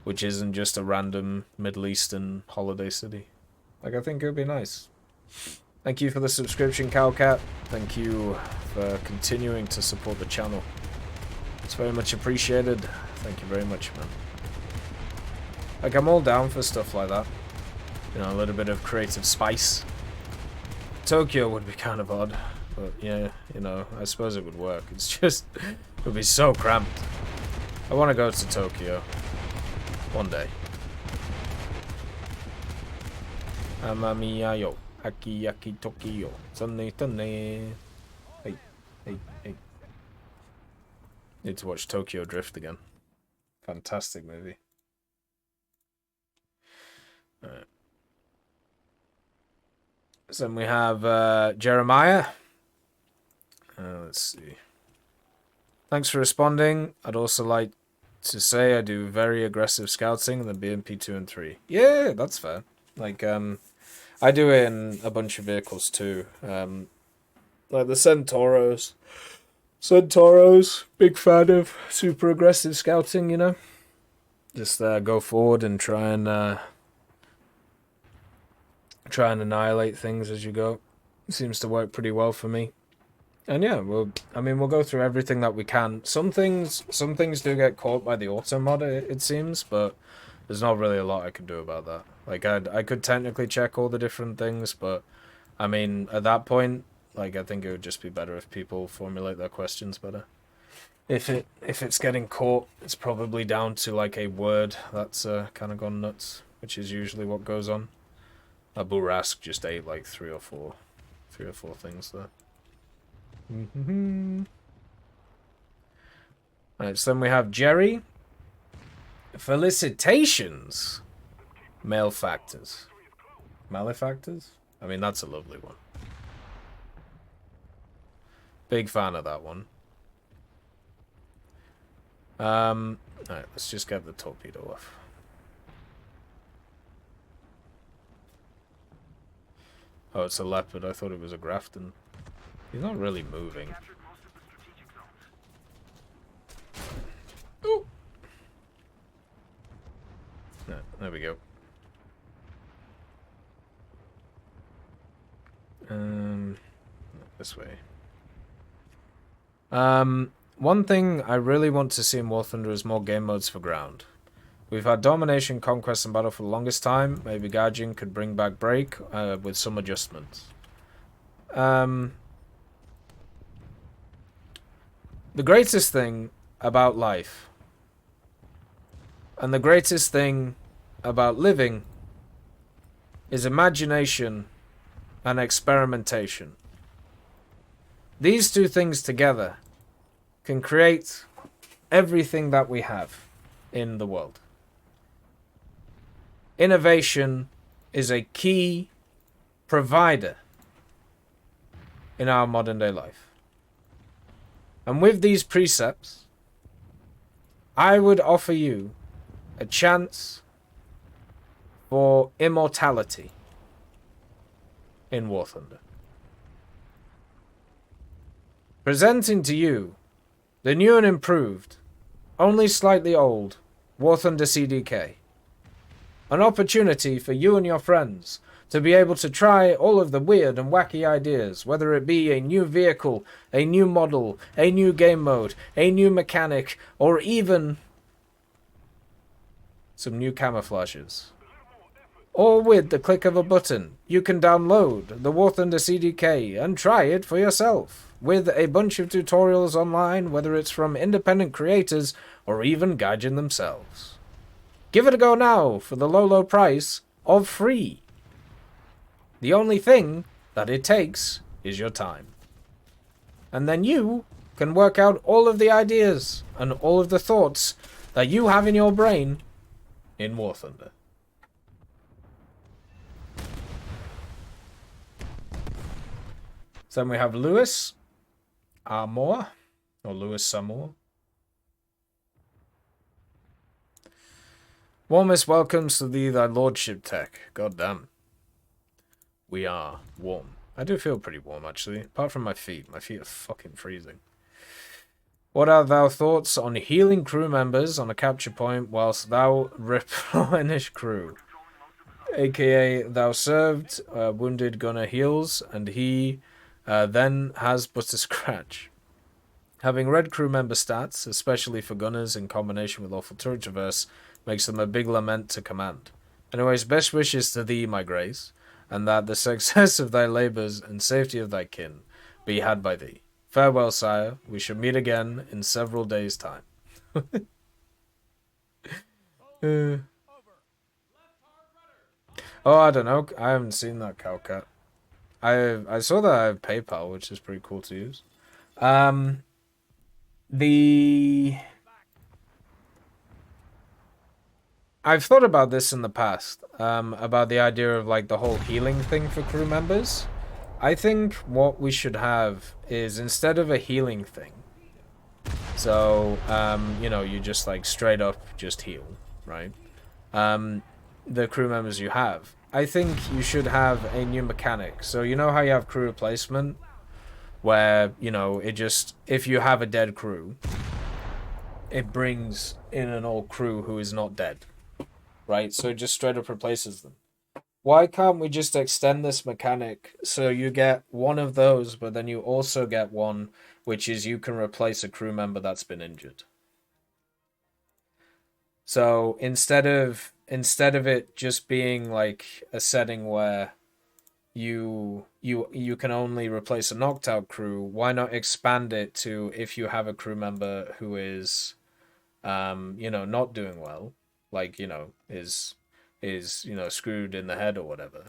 which isn't just a random Middle Eastern holiday city. Like, I think it would be nice. Thank you for the subscription, Cowcat. Thank you for continuing to support the channel. It's very much appreciated. Thank you very much, man. Like, I'm all down for stuff like that. You know, a little bit of creative spice. Tokyo would be kind of odd. But yeah, you know, I suppose it would work. It's just, it would be so cramped. I want to go to Tokyo. One day. Amamiya yo. Haki yaki toki yo. Sunny tunny. Hey, hey, hey. Need to watch Tokyo Drift again. Fantastic movie. Alright. So then we have Jeremiah. Let's see. Thanks for responding. I'd also like to say I do very aggressive scouting in the BMP 2 and 3. Yeah, that's fair. Like, I do it in a bunch of vehicles too. Like the Centauros. Big fan of super aggressive scouting, you know? Just go forward and try and annihilate things as you go. It seems to work pretty well for me. And yeah, we'll go through everything that we can. Some things do get caught by the auto mod, it seems, but there's not really a lot I can do about that. Like, I could technically check all the different things, but I mean, at that point, like, I think it would just be better if people formulate their questions better. If it's getting caught, it's probably down to like a word that's kind of gone nuts, which is usually what goes on. Abu Rask just ate like three or four things there. Alright, so then we have Jerry. Felicitations. Malefactors. Malefactors? I mean, that's a lovely one. Big fan of that one. Alright, let's just get the torpedo off. Oh, it's a Leopard. I thought it was a Grafton. He's not really moving. Ooh. No, there we go. This way. One thing I really want to see in War Thunder is more game modes for ground. We've had Domination, Conquest, and Battle for the longest time. Maybe Gaijin could bring back Break with some adjustments. The greatest thing about life and the greatest thing about living is imagination and experimentation. These two things together can create everything that we have in the world. Innovation is a key provider in our modern day life. And with these precepts, I would offer you a chance for immortality in War Thunder. Presenting to you the new and improved, only slightly old, War Thunder CDK. An opportunity for you and your friends to be able to try all of the weird and wacky ideas, whether it be a new vehicle, a new model, a new game mode, a new mechanic, or even some new camouflages. Or with the click of a button, you can download the War Thunder CDK and try it for yourself, with a bunch of tutorials online, whether it's from independent creators or even Gaijin themselves. Give it a go now for the low price of free. The only thing that it takes is your time. And then you can work out all of the ideas and all of the thoughts that you have in your brain in War Thunder. So then we have Lewis Armour, or Lewis Samore. Warmest welcomes to thee, thy lordship, TEC. God damn. We are warm. I do feel pretty warm, actually. Apart from my feet. My feet are fucking freezing. What are thou thoughts on healing crew members on a capture point whilst thou replenish crew? AKA, thou served, wounded gunner heals, and he then has but a scratch. Having red crew member stats, especially for gunners in combination with lawful turret traverse, makes them a big lament to command. Anyways, best wishes to thee, my grace, and that the success of thy labours and safety of thy kin be had by thee. Farewell, sire. We shall meet again in several days' time. Uh, oh, I don't know. I haven't seen that Cowcat. I saw that I have PayPal, which is pretty cool to use. Um, the I've thought about this in the past, about the idea of like the whole healing thing for crew members. I think what we should have is instead of a healing thing, so you know, you just like straight up just heal, right? The crew members you have. I think you should have a new mechanic. So you know how you have crew replacement, where you know it just if you have a dead crew, it brings in an old crew who is not dead, right? So it just straight up replaces them. Why can't we just extend this mechanic so you get one of those, but then you also get one which is you can replace a crew member that's been injured? So instead of it just being like a setting where you can only replace a knocked out crew, why not expand it to if you have a crew member who is you know, not doing well, like, you know, is you know, screwed in the head or whatever,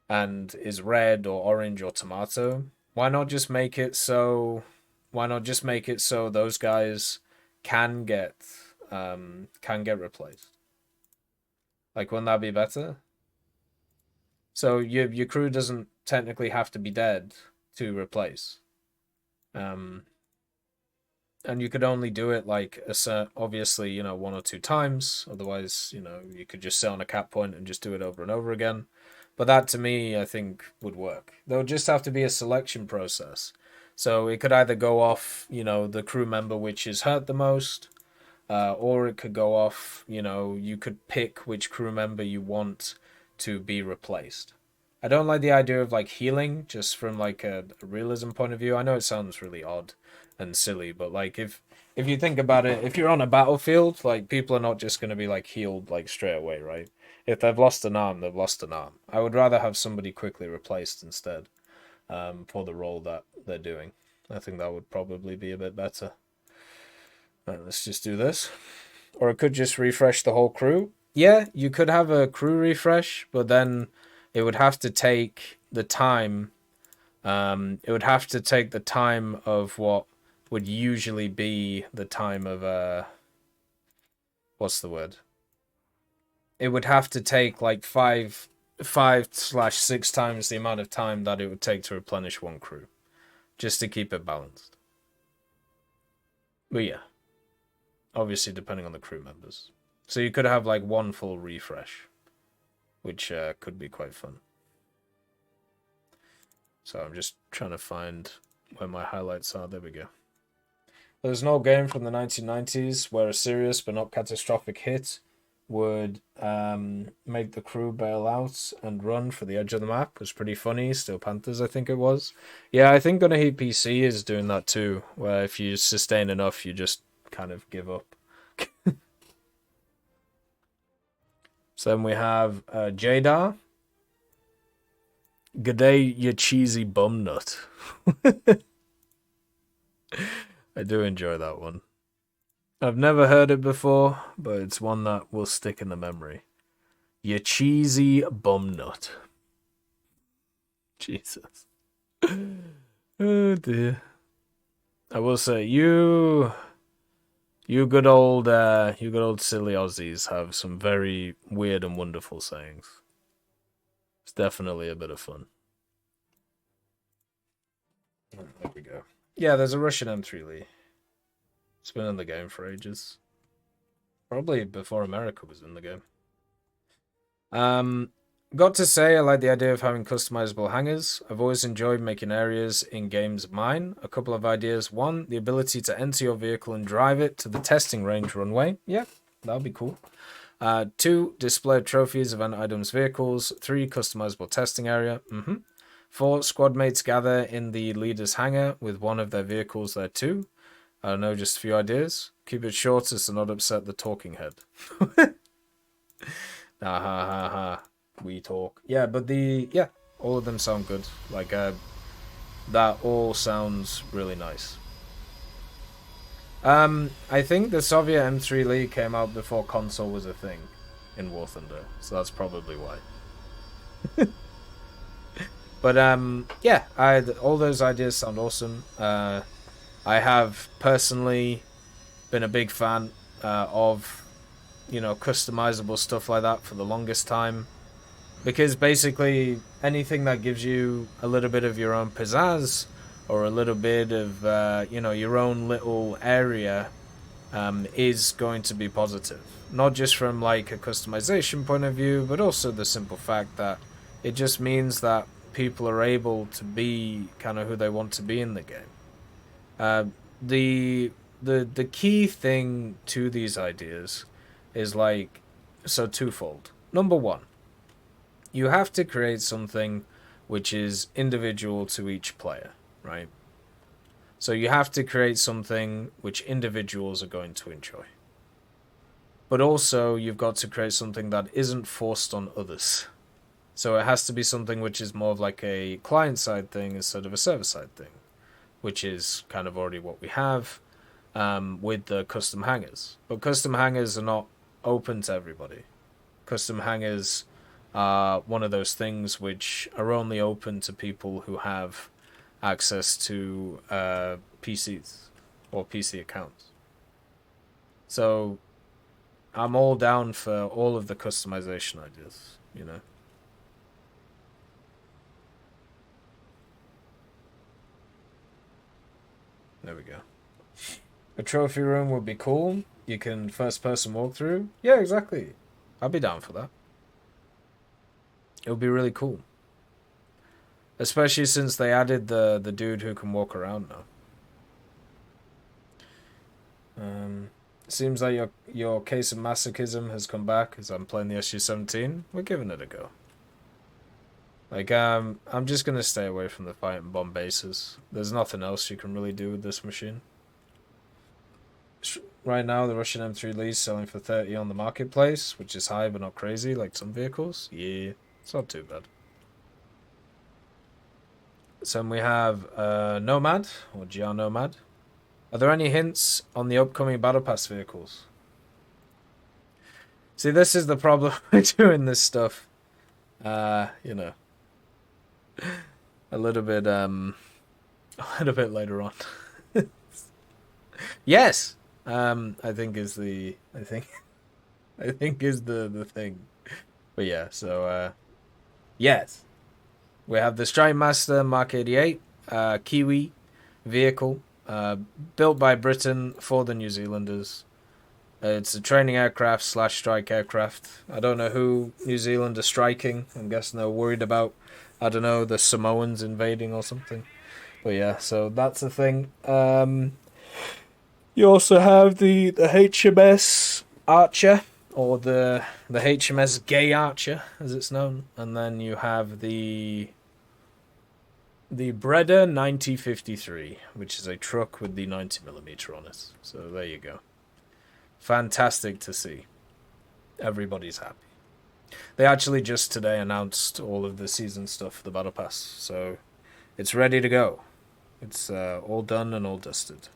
and is red or orange or tomato, why not just make it so those guys can get replaced? Like, wouldn't that be better? So your crew doesn't technically have to be dead to replace. And you could only do it like obviously, you know, 1 or 2 times. Otherwise, you know, you could just sit on a cap point and just do it over and over again. But that to me, I think would work. There would just have to be a selection process. So it could either go off, you know, the crew member which is hurt the most, or it could go off, you know, you could pick which crew member you want to be replaced. I don't like the idea of like healing just from like a realism point of view. I know it sounds really odd and silly, but like if you think about it, if you're on a battlefield, like people are not just going to be like healed like straight away, right? If they've lost an arm, they've lost an arm. I would rather have somebody quickly replaced instead, for the role that they're doing. I think that would probably be a bit better. Right, let's just do this. Or it could just refresh the whole crew. Yeah, you could have a crew refresh, but then it would have to take the time. It would have to take the time of what would usually be the time of what's the word? It would have to take like 5/6 times the amount of time that it would take to replenish one crew, just to keep it balanced. But yeah, obviously depending on the crew members. So you could have like one full refresh, which could be quite fun. So I'm just trying to find where my highlights are. There we go. There's no game from the 1990s where a serious but not catastrophic hit would make the crew bail out and run for the edge of the map. It was pretty funny. Steel Panthers, I think it was. Yeah, I think Gonna Heat PC is doing that too, where if you sustain enough, you just kind of give up. So then we have Jadar. G'day, you cheesy bum nut. I do enjoy that one. I've never heard it before, but it's one that will stick in the memory. You cheesy bum nut. Jesus. Oh dear. I will say you good old silly Aussies have some very weird and wonderful sayings. It's definitely a bit of fun. There we go. Yeah, there's a Russian M3 Lee. It's been in the game for ages. Probably before America was in the game. Got to say, I like the idea of having customizable hangars. I've always enjoyed making areas in games mine. A couple of ideas. One, the ability to enter your vehicle and drive it to the testing range runway. Yeah, that'll be cool. 2, display trophies, event items, vehicles. 3, customizable testing area. 4, squad mates gather in the leader's hangar with one of their vehicles there too. I don't know, just a few ideas. Keep it short as to not upset the talking head. Ha ha ha. We talk. Yeah, but all of them sound good. Like, that all sounds really nice. I think the Soviet M3 Lee came out before console was a thing in War Thunder, so that's probably why. But yeah, all those ideas sound awesome. I have personally been a big fan of, you know, customizable stuff like that for the longest time, because basically anything that gives you a little bit of your own pizzazz or a little bit of you know, your own little area is going to be positive. Not just from like a customization point of view, but also the simple fact that it just means that people are able to be kind of who they want to be in the game. Uh, the the key thing to these ideas is like, so twofold. Number one, you have to create something which is individual to each player, right? So you have to create something which individuals are going to enjoy. But also, you've got to create something that isn't forced on others. So it has to be something which is more of like a client-side thing instead of a server-side thing, which is kind of already what we have with the custom hangars. But custom hangars are not open to everybody. Custom hangars are one of those things which are only open to people who have access to PCs or PC accounts. So I'm all down for all of the customization ideas, you know. There we go. A trophy room would be cool. You can first person walkthrough. Yeah, exactly. I'd be down for that. It would be really cool. Especially since they added the dude who can walk around now. Seems like your case of masochism has come back as I'm playing the SU-17. We're giving it a go. Like, I'm just gonna stay away from the fight and bomb bases. There's nothing else you can really do with this machine. Right now, the Russian M3 Lee's selling for 30 on the marketplace, which is high but not crazy, like some vehicles. Yeah, it's not too bad. So we have Nomad, or GR Nomad. Are there any hints on the upcoming Battle Pass vehicles? See, this is the problem with doing this stuff. You know, a little bit later on. Yes, I think is the I think is the thing. But yeah, so yes, we have the Strike Master Mark 88 Kiwi vehicle, built by Britain for the New Zealanders. It's a training aircraft / strike aircraft. I don't know who New Zealand are striking. I'm guessing they're worried about, I don't know, the Samoans invading or something. But yeah, so that's a thing. You also have the HMS Archer, or the HMS Gay Archer, as it's known. And then you have the Breda 9053, which is a truck with the 90mm on it. So there you go. Fantastic to see. Everybody's happy. They actually just today announced all of the season stuff for the Battle Pass, so it's ready to go. It's all done and all dusted.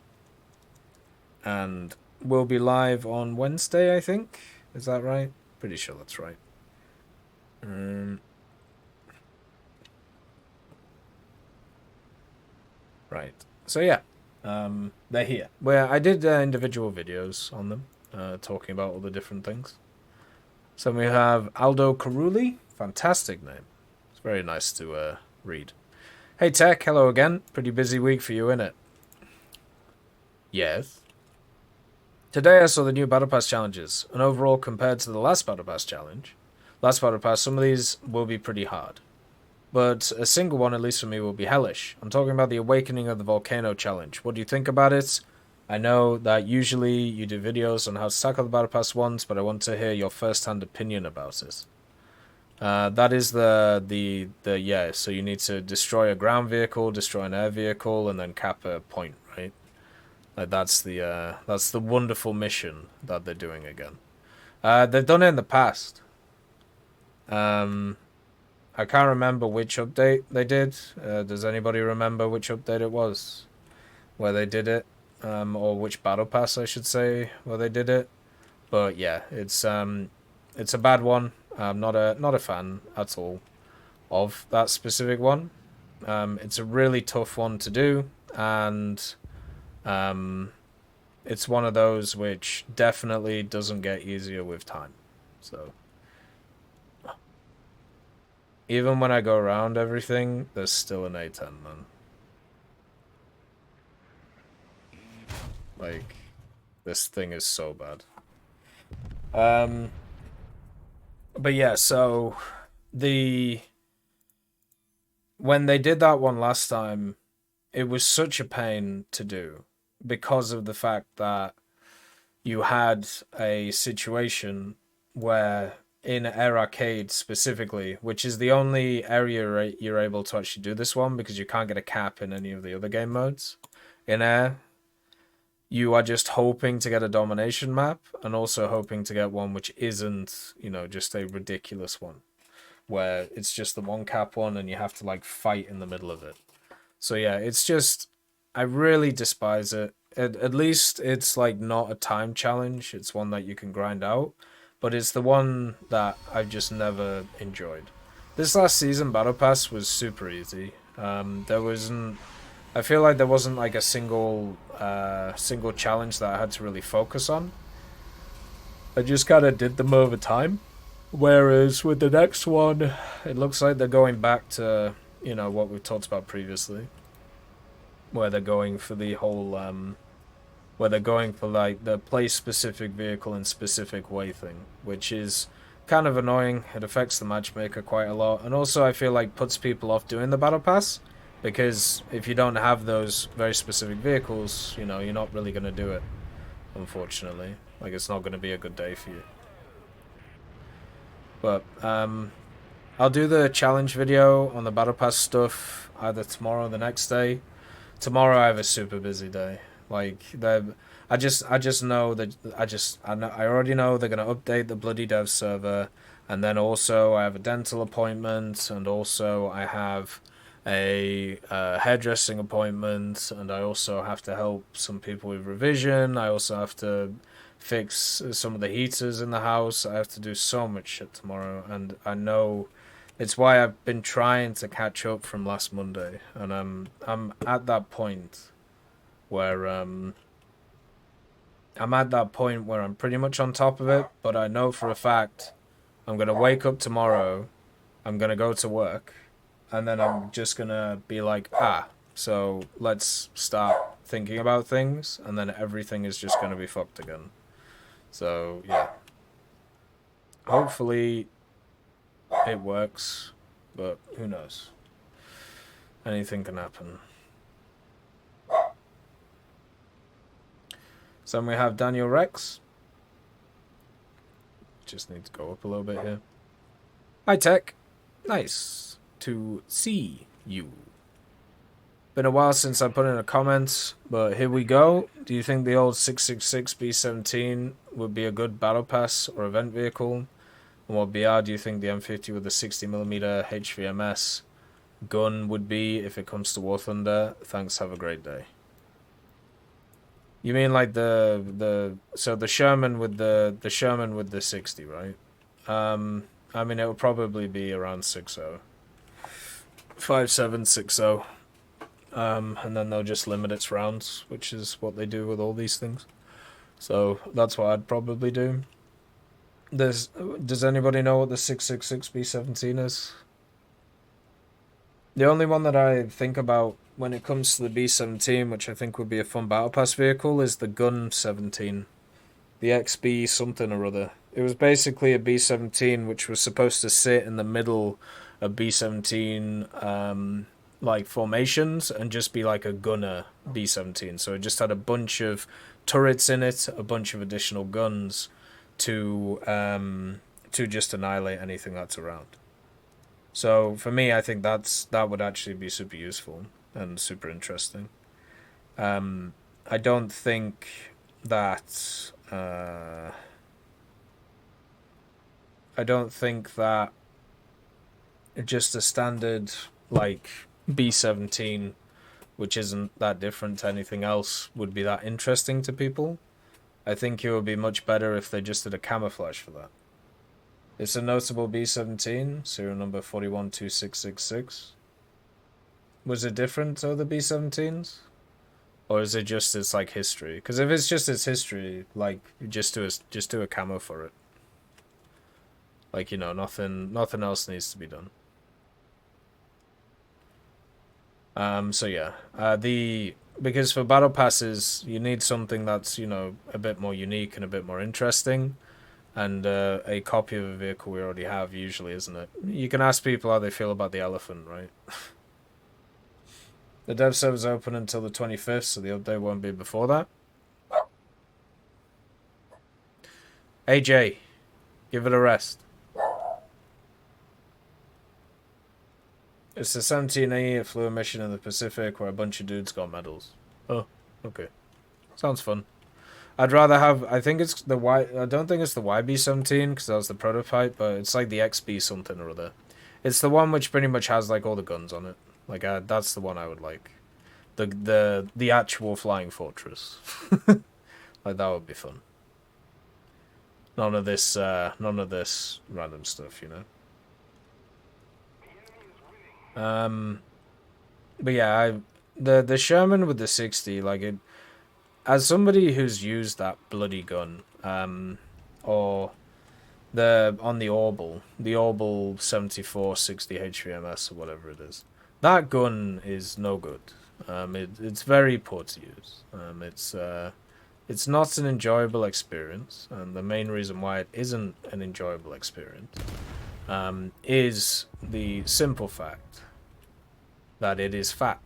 And we'll be live on Wednesday, I think. Is that right? Pretty sure that's right. Right. So yeah, they're here. Where I did individual videos on them, talking about all the different things. So we have Aldo Caruli. Fantastic name. It's very nice to read. Hey Tech, hello again. Pretty busy week for you, innit? Yes. Today I saw the new Battle Pass challenges, and overall compared to the last Battle Pass challenge, some of these will be pretty hard. But a single one, at least for me, will be hellish. I'm talking about the Awakening of the Volcano challenge. What do you think about it? I know that usually you do videos on how to tackle the Battle Pass ones, but I want to hear your first-hand opinion about it. That is yeah, so you need to destroy a ground vehicle, destroy an air vehicle, and then cap a point, right? Like that's the wonderful mission that they're doing again. They've done it in the past. I can't remember which update they did. Does anybody remember which update it was where they did it? or which battle pass I should say, where they did it. But yeah, it's a bad one. I'm not a fan at all of that specific one. It's a really tough one to do, and it's one of those which definitely doesn't get easier with time. So even when I go around everything, there's still an A10, man. Like, this thing is so bad. But yeah, so when they did that one last time, it was such a pain to do because of the fact that you had a situation where in Air Arcade specifically, which is the only area you're able to actually do this one because you can't get a cap in any of the other game modes. In Air, you are just hoping to get a domination map and also hoping to get one which isn't, just a ridiculous one where it's just the one cap one and you have to like fight in the middle of it. So yeah, it's just, I really despise it. At least it's like not a time challenge. It's one that you can grind out, but it's the one that I've just never enjoyed. This last season Battle Pass was super easy. There wasn't, I feel like there wasn't like a single challenge that I had to really focus on. I just kind of did them over time. Whereas with the next one, it looks like they're going back to, what we've talked about previously. Where they're going for the whole, where they're going for like the place specific vehicle and specific way thing. Which is kind of annoying. It affects the matchmaker quite a lot. And also I feel like puts people off doing the battle pass. Because if you don't have those very specific vehicles, you're not really going to do it. Unfortunately. Like, it's not going to be a good day for you. But, I'll do the challenge video on the Battle Pass stuff either tomorrow or the next day. Tomorrow I have a super busy day. Like, I just know that, I already know they're going to update the bloody dev server. And then also I have a dental appointment, and also I have a hairdressing appointment, and I also have to help some people with revision. I also have to fix some of the heaters in the house. I have to do so much shit tomorrow, and I know it's why I've been trying to catch up from last Monday, and I'm at that point where I'm pretty much on top of it, but I know for a fact I'm gonna wake up tomorrow, I'm gonna go to work, and then I'm just gonna be like, so let's start thinking about things, and then everything is just gonna be fucked again. So, yeah. Hopefully it works, but who knows? Anything can happen. So we have Daniel Rex. Just need to go up a little bit here. Hi, Tech. Nice to see you. Been a while since I put in a comment, but here we go. Do you think the old 666 B17 would be a good battle pass or event vehicle? And what BR do you think the M50 with the 60mm HVMS gun would be if it comes to War Thunder? Thanks, have a great day. You mean like the Sherman with the 60, right? I mean, it would probably be around 60. 5760. And then they'll just limit its rounds, which is what they do with all these things. So that's what I'd probably do. Does anybody know what the 666 B17 is? The only one that I think about when it comes to the B17, which I think would be a fun battle pass vehicle, is the Gun 17. The XB something or other. It was basically a B17 which was supposed to sit in the middle of B17 like formations and just be like a gunner B17. So it just had a bunch of turrets in it, a bunch of additional guns to just annihilate anything that's around. So for me, I think that would actually be super useful and super interesting. I don't think that just a standard like B17 which isn't that different to anything else, would be that interesting to people. I think it would be much better if they just did a camouflage for that. It's a notable B-17, serial number 412666. Was it different to other B-17s? Or is it just its, like, history? Because if it's just its history, like, just do a camo for it. Like, you know, nothing else needs to be done. So yeah. Because for battle passes, you need something that's, you know, a bit more unique and a bit more interesting. And a copy of a vehicle we already have, usually, isn't it? You can ask people how they feel about the Elephant, right? The dev server's open until the 25th, so the update won't be before that. AJ, give it a rest. It's the 17A, a flew mission in the Pacific where a bunch of dudes got medals. Oh, okay. Sounds fun. I'd rather have, I think it's the I don't think it's the YB-17, because that was the prototype, but it's like the XB something or other. It's the one which pretty much has, like, all the guns on it. Like, that's the one I would like. The actual flying fortress. Like, that would be fun. None of this random stuff, you know? But yeah, the Sherman with the 60, like, it, as somebody who's used that bloody gun, or on the Orbital 7460 HVMS or whatever it is, that gun is no good. It's very poor to use. It's not an enjoyable experience, and the main reason why it isn't an enjoyable experience is the simple fact that it is fat.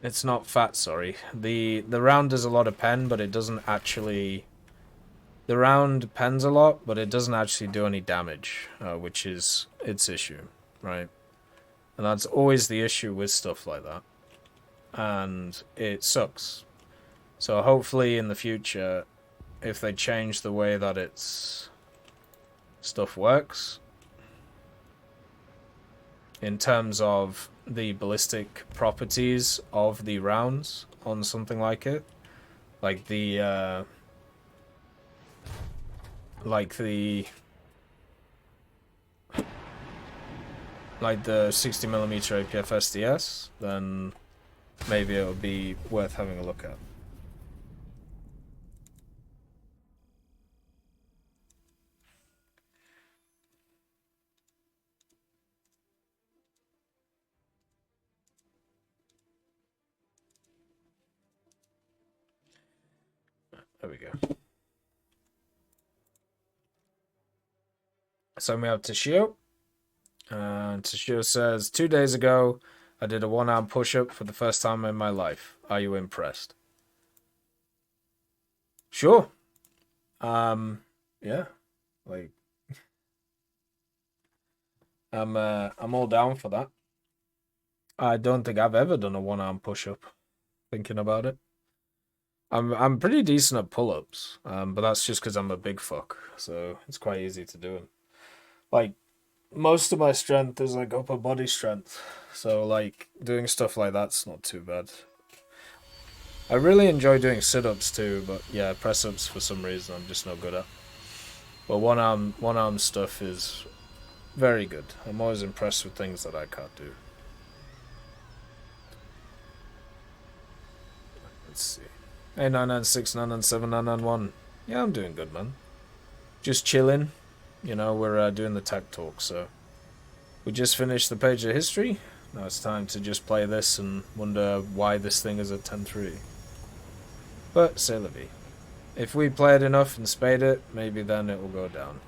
It's not fat, sorry. The round does a lot of pen, but it doesn't actually... The round pens a lot, but it doesn't actually do any damage, which is its issue, right? And that's always the issue with stuff like that. And it sucks. So hopefully in the future, if they change the way that its stuff works, in terms of the ballistic properties of the rounds on something like it, like the 60mm APF SDS, then maybe it would be worth having a look at. There we go. So we have Toshio. Toshio says, 2 days ago, I did a 1-arm push-up for the first time in my life. Are you impressed? Sure. Yeah. Like, I'm all down for that. I don't think I've ever done a 1-arm push-up, thinking about it. I'm pretty decent at pull-ups, but that's just because I'm a big fuck, so it's quite easy to do. Like, most of my strength is like upper body strength, so like doing stuff like that's not too bad. I really enjoy doing sit-ups too, but yeah, press-ups for some reason I'm just not good at. But one arm stuff is very good. I'm always impressed with things that I can't do. Let's see. 8996997991. Yeah, I'm doing good, man. Just chilling. You know, we're doing the tech talk, so we just finished the page of history. Now it's time to just play this and wonder why this thing is at 10-3. But c'est la vie. If we play it enough and spade it, maybe then it will go down.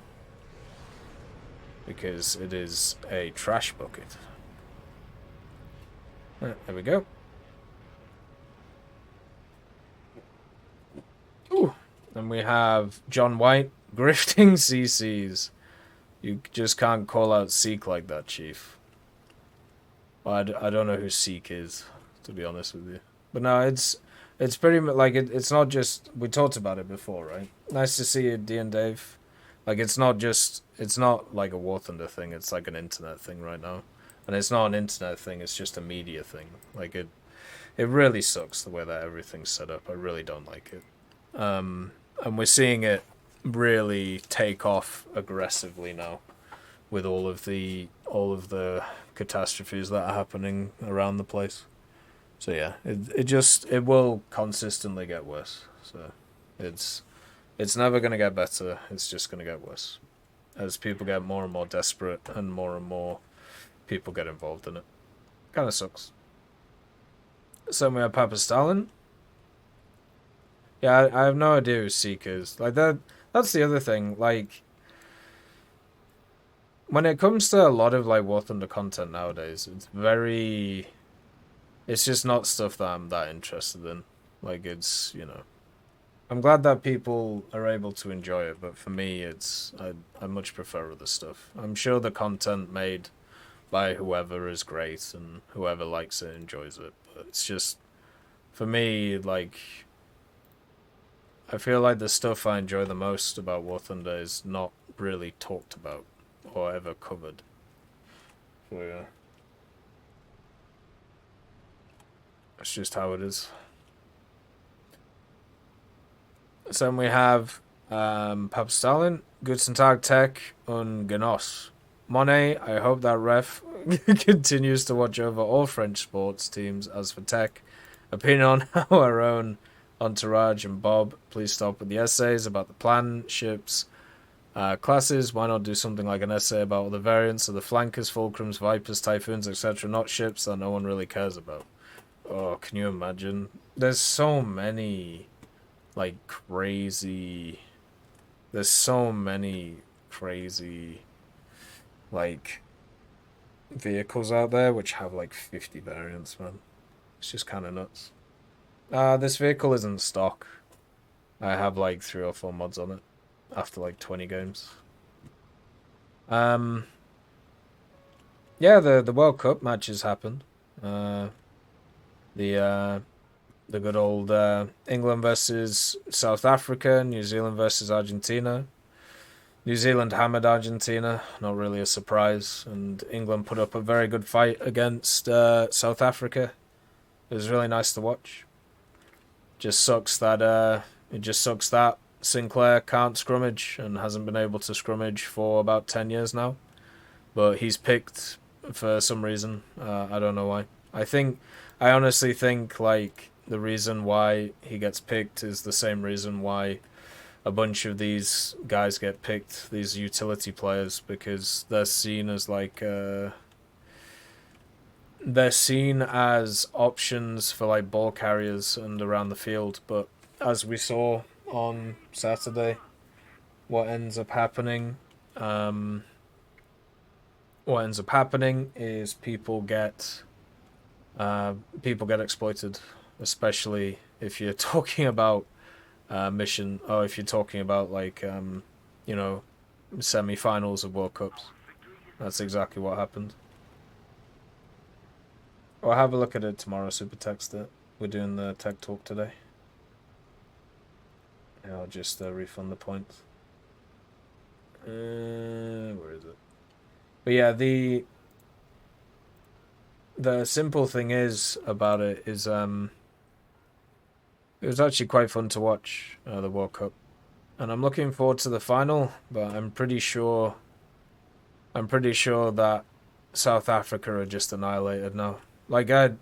Because it is a trash bucket. There we go. Ooh. And we have John White, grifting CCs. You just can't call out Seek like that, Chief. Well, I don't know who Seek is, to be honest with you. But no, it's It's pretty much like it's not just, we talked about it before, right? Nice to see you, D and Dave. Like it's not like a War Thunder thing. It's like an internet thing right now, and it's not an internet thing. It's just a media thing. Like it really sucks the way that everything's set up. I really don't like it. And we're seeing it really take off aggressively now with all of the catastrophes that are happening around the place. So yeah, it will consistently get worse. So it's never gonna get better. It's just gonna get worse as people get more and more desperate and more people get involved in it. Kind of sucks. So we have Papa Stalin. Yeah, I have no idea who Seek is. Like that. That's the other thing. Like when it comes to a lot of like War Thunder content nowadays, it's just not stuff that I'm that interested in. Like it's, I'm glad that people are able to enjoy it, but for me, I much prefer other stuff. I'm sure the content made by whoever is great and whoever likes it enjoys it, but it's just for me, like I feel like the stuff I enjoy the most about War Thunder is not really talked about or ever covered. So yeah, that's just how it is. So then we have Papa Stalin, Guten Tag TEC, und Genuss. Monet, I hope that ref continues to watch over all French sports teams. As for TEC, opinion on how our own Entourage and Bob, please stop with the essays about the plan, ships, classes. Why not do something like an essay about all the variants of the flankers, fulcrums, vipers, typhoons, etc., not ships that no one really cares about? Oh, can you imagine? There's so many like crazy there's so many crazy like vehicles out there which have like 50 variants, man. It's just kind of nuts. This vehicle isn't stock. I have like 3 or 4 mods on it after like 20 games. Yeah, the World Cup matches happened. The good old England versus South Africa, New Zealand versus Argentina. New Zealand hammered Argentina, not really a surprise, and England put up a very good fight against South Africa. It was really nice to watch. Just sucks that Sinclair can't scrummage and hasn't been able to scrummage for about 10 years now. But he's picked for some reason. I don't know why. I honestly think like the reason why he gets picked is the same reason why a bunch of these guys get picked, these utility players, because they're seen as like they're seen as options for like ball carriers and around the field. But as we saw on Saturday, what ends up happening is people get exploited, especially if you're talking about mission, or if you're talking about like semi-finals of World Cups. That's exactly what happened. I'll have a look at it tomorrow. Super text it. We're doing the tech talk today. Yeah, I'll just refund the points. Where is it? But yeah, the simple thing is about it is it was actually quite fun to watch the World Cup, and I'm looking forward to the final. But I'm pretty sure that South Africa are just annihilated now. Like Evan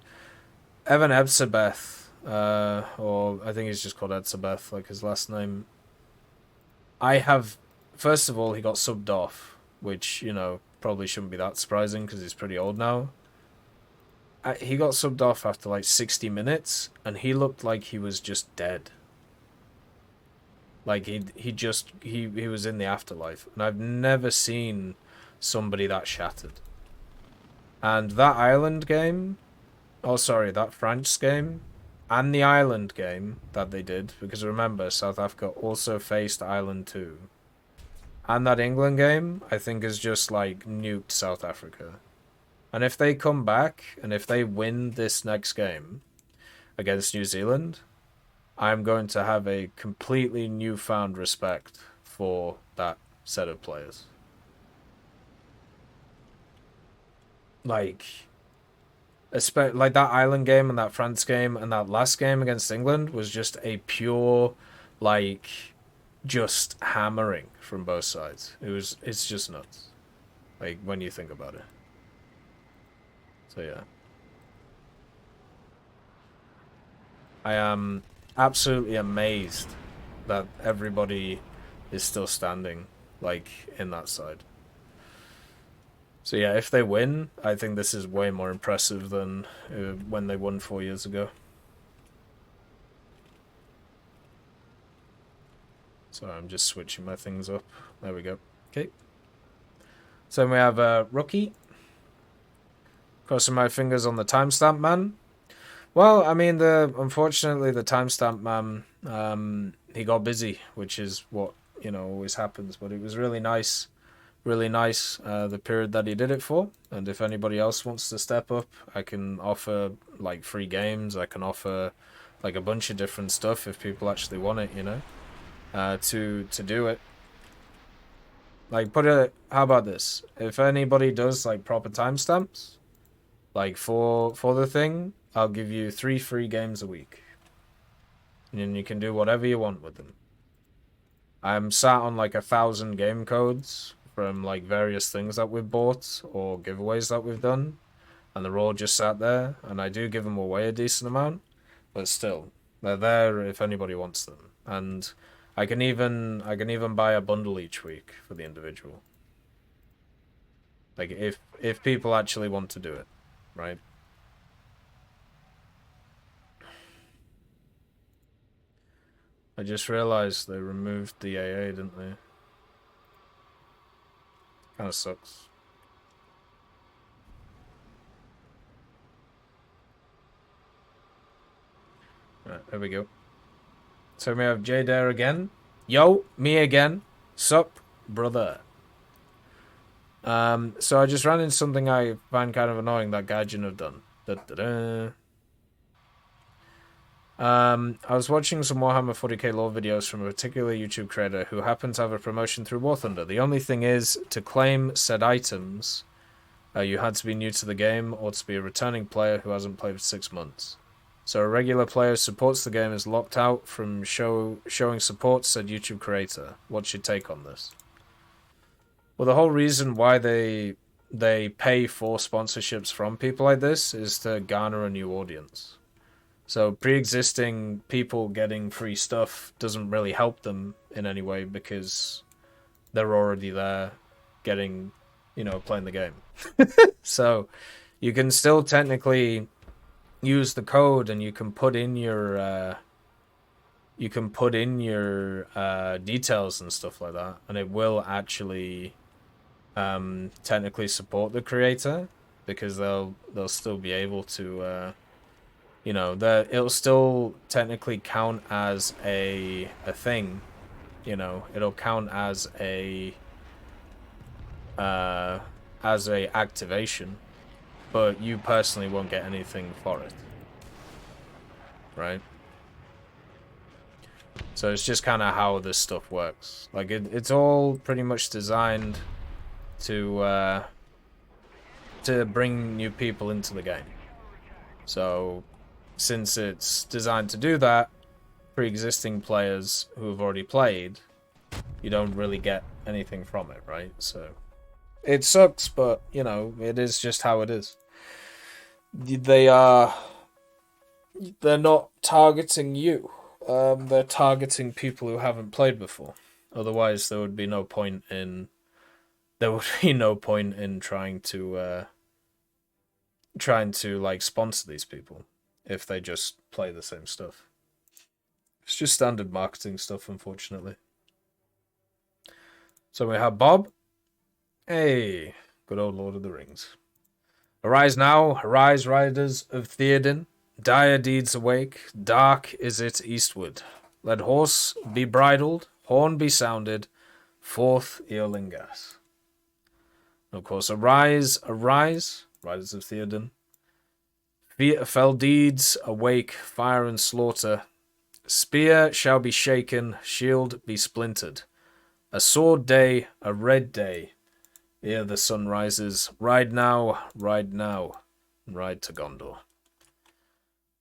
Ebsebeth, or I think he's just called Edsebeth, like his last name. First of all, he got subbed off, which probably shouldn't be that surprising because he's pretty old now. He got subbed off after like 60 minutes, and he looked like he was just dead. Like he was in the afterlife, and I've never seen somebody that shattered. And that Ireland game, that France game, and the Ireland game that they did, because remember, South Africa also faced Ireland too. And that England game, I think, is just like nuked South Africa. And if they come back, and if they win this next game against New Zealand, I'm going to have a completely newfound respect for that set of players. Like, like that Ireland game and that France game and that last game against England was just a pure, like, just hammering from both sides. It's just nuts. Like, when you think about it. So, yeah. I am absolutely amazed that everybody is still standing, like, in that side. So, yeah, if they win, I think this is way more impressive than when they won 4 years ago. So I'm just switching my things up. There we go. Okay. So we have Rookie. Crossing my fingers on the timestamp man. Well, I mean, unfortunately the timestamp man, he got busy, which is what always happens. But it was really nice, the period that he did it for. And if anybody else wants to step up, I can offer like free games. I can offer like a bunch of different stuff if people actually want it, to do it. Like, how about this? If anybody does like proper timestamps, like for the thing, I'll give you 3 free games a week, and then you can do whatever you want with them. I'm sat on like 1,000 game codes from like various things that we've bought or giveaways that we've done, and they're all just sat there. And I do give them away a decent amount, but still, they're there if anybody wants them. And I can even buy a bundle each week for the individual. Like if people actually want to do it, right? I just realized they removed the AA, didn't they? Kind of sucks. Right, there we go. So we have Jay there again. Yo, me again. Sup, brother. So I just ran into something I find kind of annoying that Gaijin have done. I was watching some Warhammer 40k lore videos from a particular YouTube creator who happened to have a promotion through War Thunder. The only thing is, to claim said items, you had to be new to the game or to be a returning player who hasn't played for 6 months. So a regular player who supports the game is locked out from showing support, said YouTube creator. What's your take on this? Well, the whole reason why they pay for sponsorships from people like this is to garner a new audience. So pre-existing people getting free stuff doesn't really help them in any way because they're already there getting, playing the game. So you can still technically use the code and you can put in your details and stuff like that, and it will actually technically support the creator because they'll still be able to it'll still technically count as a thing. It'll count as a activation, but you personally won't get anything for it, right? So it's just kind of how this stuff works. Like it's all pretty much designed to bring new people into the game. So since it's designed to do that, pre-existing players who have already played, you don't really get anything from it, right? So it sucks, but it is just how it is. They're not targeting you. They're targeting people who haven't played before. Otherwise, there would be no point in trying to like sponsor these people if they just play the same stuff. It's just standard marketing stuff, unfortunately. So we have Bob. Hey, good old Lord of the Rings. Arise now, arise, riders of Theoden. Dire deeds awake, dark is it eastward. Let horse be bridled, horn be sounded, forth Eolingas. Of course, arise, arise, riders of Theoden. Fell deeds awake, fire and slaughter. Spear shall be shaken, shield be splintered. A sword day, a red day. Ere the sun rises. Ride now, ride now. Ride to Gondor.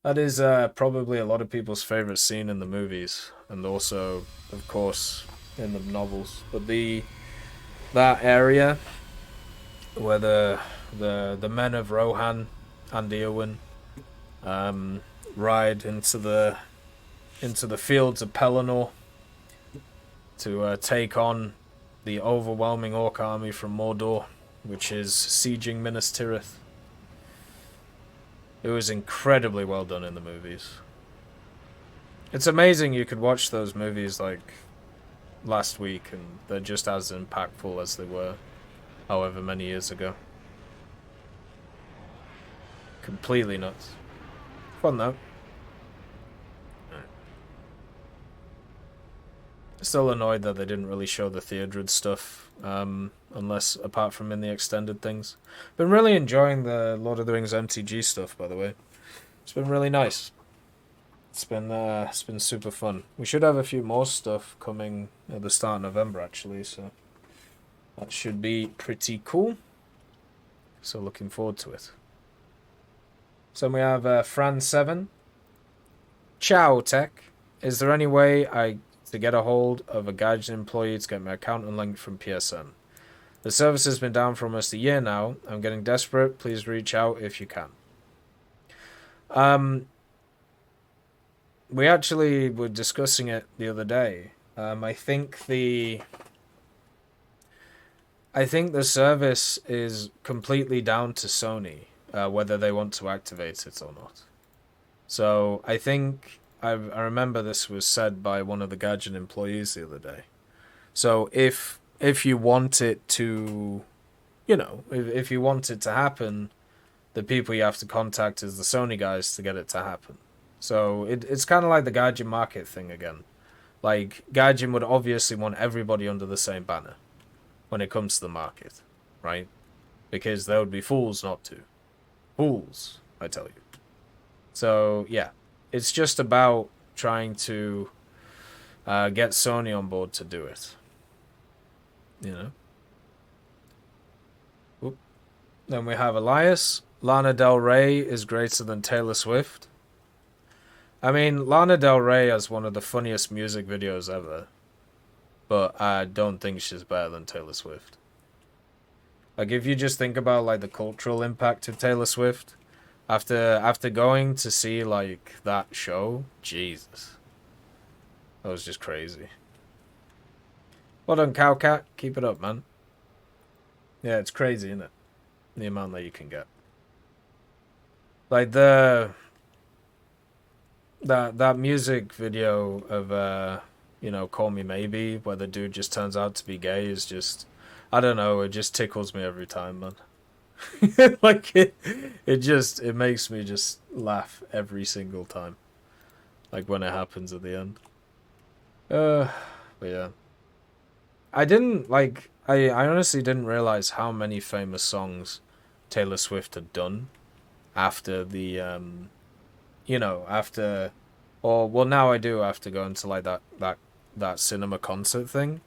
That is probably a lot of people's favorite scene in the movies, and also, of course, in the novels. But that area where the men of Rohan and Eowyn ride into the fields of Pelennor to take on the overwhelming orc army from Mordor, which is sieging Minas Tirith. It was incredibly well done in the movies. It's amazing you could watch those movies like last week and they're just as impactful as they were however many years ago. Completely nuts. Fun though. Still annoyed that they didn't really show the Theodred stuff, unless apart from in the extended things. Been really enjoying the Lord of the Rings MTG stuff, by the way. It's been really nice. It's been super fun. We should have a few more stuff coming at the start of November, actually, so that should be pretty cool. So looking forward to it. So we have Fran7. Ciao, TEC. Is there any way to get a hold of a Gaijin employee to get my account unlinked from PSN? The service has been down for almost a year now. I'm getting desperate. Please reach out if you can. We actually were discussing it the other day. I think the service is completely down to Sony, whether they want to activate it or not. So I think I remember this was said by one of the Gaijin employees the other day. So if you want it to, if you want it to happen, the people you have to contact is the Sony guys to get it to happen. So it's kind of like the Gaijin market thing again. Like, Gaijin would obviously want everybody under the same banner when it comes to the market, right? Because they would be fools not to. Fools, I tell you. So, yeah. It's just about trying to get Sony on board to do it. Oop. Then we have Elias. Lana Del Rey is greater than Taylor Swift. I mean, Lana Del Rey has one of the funniest music videos ever. But I don't think she's better than Taylor Swift. Like, if you just think about, like, the cultural impact of Taylor Swift, after going to see, like, that show, Jesus. That was just crazy. Well done, Cowcat. Keep it up, man. Yeah, it's crazy, isn't it? The amount that you can get. Like, that music video of, Call Me Maybe, where the dude just turns out to be gay is just, I don't know, it just tickles me every time, man. Like, it makes me just laugh every single time. Like, when it happens at the end. But yeah. I honestly didn't realize how many famous songs Taylor Swift had done after the, now I do after going to, like, that cinema concert thing.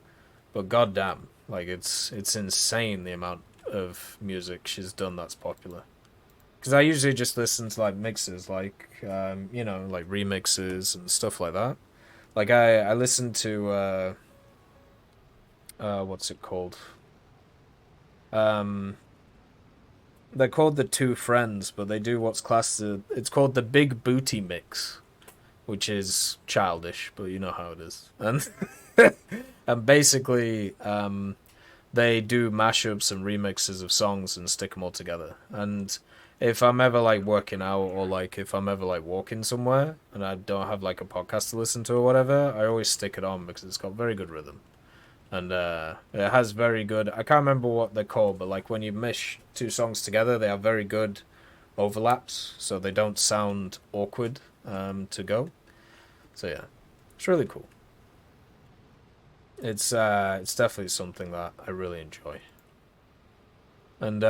But goddamn, like, it's insane the amount of music she's done that's popular. Because I usually just listen to, like, mixes, like, like remixes and stuff like that. Like, I listen to, what's it called? They're called the Two Friends, but they do what's classed as, it's called the Big Booty Mix, which is childish, but you know how it is. And and basically, they do mashups and remixes of songs and stick them all together. And if I'm ever, like, working out or, like, if I'm ever, like, walking somewhere and I don't have, like, a podcast to listen to or whatever, I always stick it on because it's got very good rhythm. And it has very good, I can't remember what they're called, but, like, when you mesh two songs together, they have very good overlaps, so they don't sound awkward to go. So, yeah, it's really cool. It's definitely something that I really enjoy. And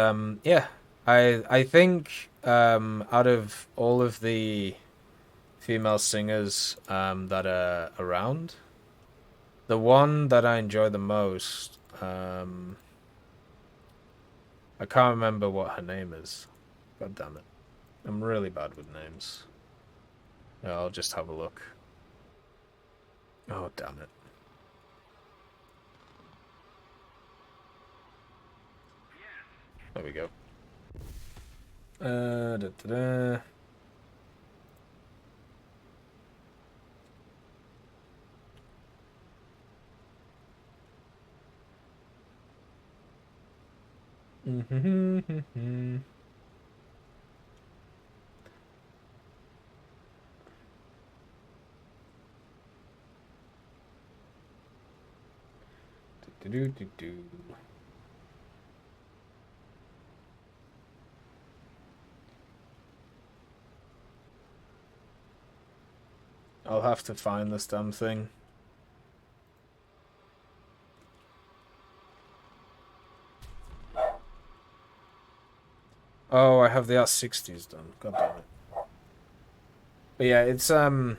yeah, I think out of all of the female singers that are around. The one that I enjoy the most, I can't remember what her name is. God damn it. I'm really bad with names. Yeah, I'll just have a look. Oh, damn it. There we go. Da-da-da. Do-do-do-do. I'll have to find this damn thing. Oh, I have the R60s done. God damn it. But yeah, it's there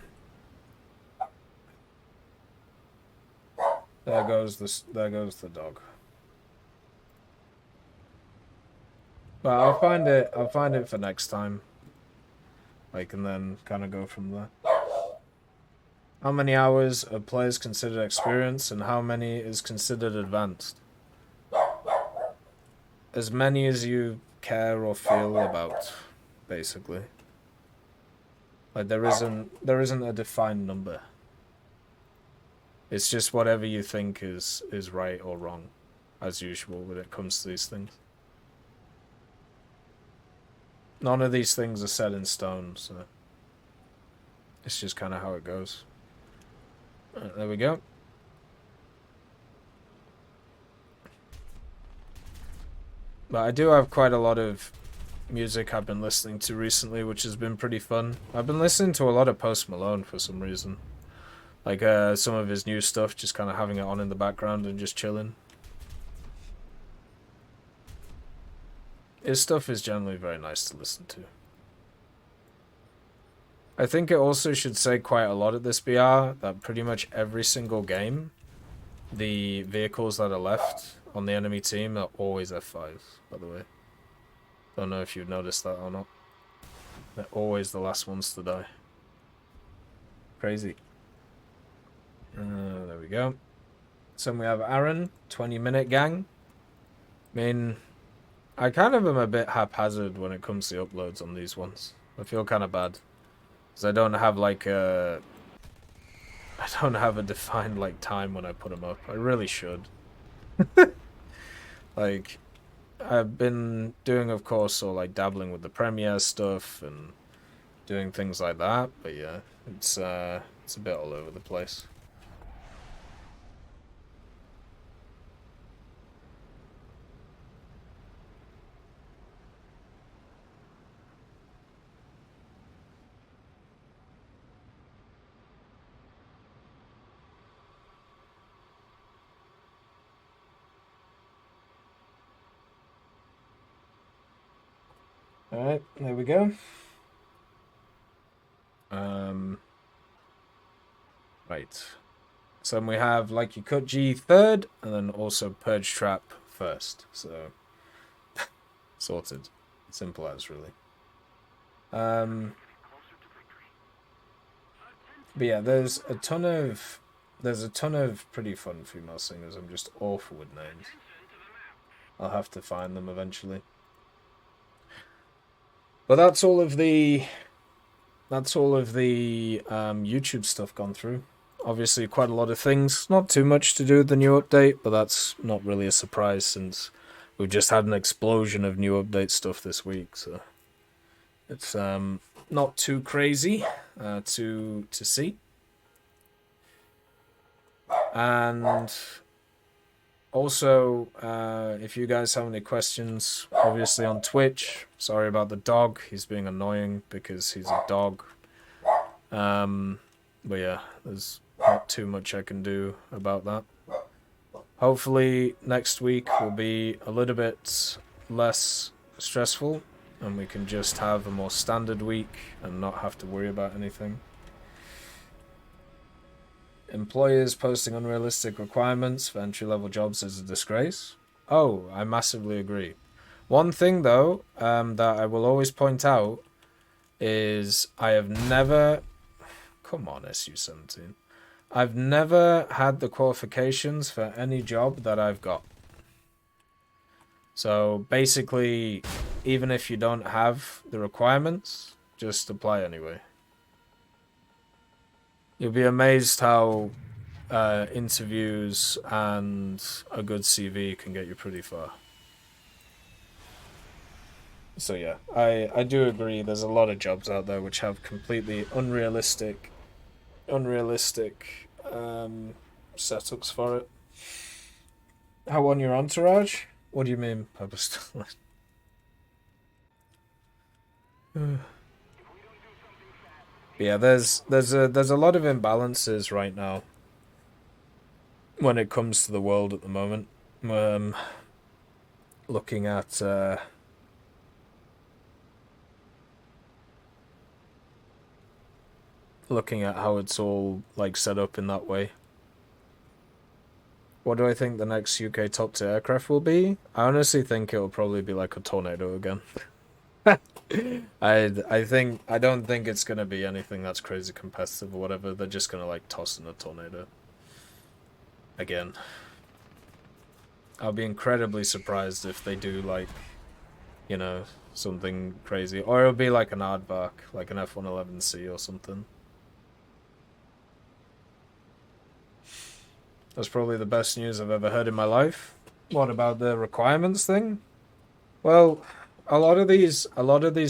goes the dog. But I'll find it for next time. I can then kind of go from there. How many hours are players considered experienced and how many is considered advanced? As many as you care or feel about, basically. Like there isn't a defined number. It's just whatever you think is right or wrong, as usual when it comes to these things. None of these things are set in stone, so it's just kind of how it goes. Right, there we go. But I do have quite a lot of music I've been listening to recently, which has been pretty fun. I've been listening to a lot of Post Malone for some reason. Like some of his new stuff, just kind of having it on in the background and just chilling. His stuff is generally very nice to listen to. I think it also should say quite a lot at this BR that pretty much every single game, the vehicles that are left on the enemy team are always F5s, by the way. Don't know if you've noticed that or not. They're always the last ones to die. Crazy. There we go. So we have Aaron, 20-minute gang. I mean, I kind of am a bit haphazard when it comes to uploads on these ones. I feel kind of bad. Because I don't have like a... I don't have a defined like time when I put them up. I really should. Like, I've been doing, of course, or like dabbling with the Premiere stuff and doing things like that. But yeah, it's a bit all over the place. Alright, there we go. Right. So then we have Like You Cut G third, and then also Purge Trap first. So, sorted. Simple as, really. But yeah, there's a ton of pretty fun female singers. I'm just awful with names. I'll have to find them eventually. But that's all of the YouTube stuff gone through. Obviously, quite a lot of things. Not too much to do with the new update, but that's not really a surprise since we've just had an explosion of new update stuff this week. So it's not too crazy to see. And also, if you guys have any questions, obviously on Twitch. Sorry about the dog. He's being annoying because he's a dog. But yeah, there's not too much I can do about that. Hopefully next week will be a little bit less stressful and we can just have a more standard week and not have to worry about anything. Employers posting unrealistic requirements for entry-level jobs is a disgrace. Oh, I massively agree. One thing, though, that I will always point out is I have never... Come on, SU-17. I've never had the qualifications for any job that I've got. So, basically, even if you don't have the requirements, just apply anyway. You'll be amazed how interviews and a good CV can get you pretty far. So yeah, I do agree. There's a lot of jobs out there which have completely unrealistic setups for it. How on your entourage? What do you mean, Purpose? Yeah, there's a lot of imbalances right now when it comes to the world at the moment. Looking at how it's all like set up in that way. What do I think the next UK top tier aircraft will be? I honestly think it'll probably be like a Tornado again. I don't think it's gonna be anything that's crazy competitive or whatever. They're just gonna like toss in a Tornado again. I'll be incredibly surprised if they do like, you know, something crazy, or it'll be like an aardvark, like an F-111C or something. That's probably the best news I've ever heard in my life. What about the requirements thing? Well, a lot of these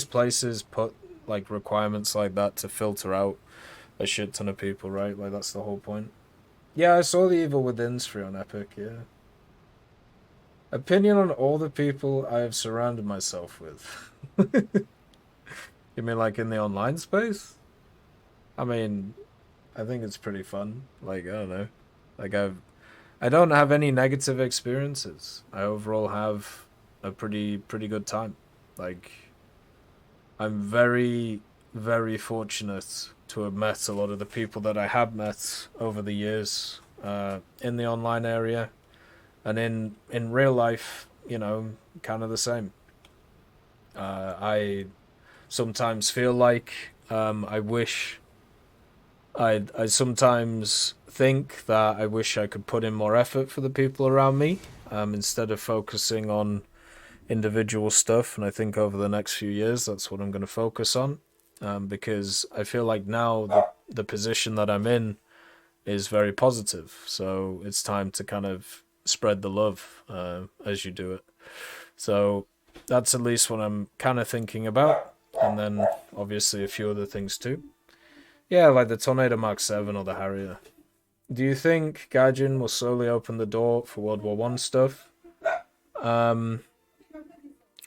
places put like requirements like that to filter out a shit ton of people, right? Like that's the whole point. Yeah, I saw the Evil Within's free on Epic, yeah. Opinion on all the people I have surrounded myself with. You mean like in the online space? I mean, I think it's pretty fun. Like, I don't know. Like I don't have any negative experiences. I overall have a pretty good time. Like I'm very, very fortunate to have met a lot of the people that I have met over the years in the online area, and in real life, you know, kind of the same. I sometimes feel like I wish I sometimes think that I wish I could put in more effort for the people around me instead of focusing on individual stuff. And I think over the next few years, that's what I'm going to focus on because I feel like now the position that I'm in is very positive. So it's time to kind of spread the love as you do it. So that's at least what I'm kind of thinking about. And then obviously a few other things too. Yeah, like the Tornado Mark 7 or the Harrier. Do you think Gaijin will slowly open the door for World War One stuff?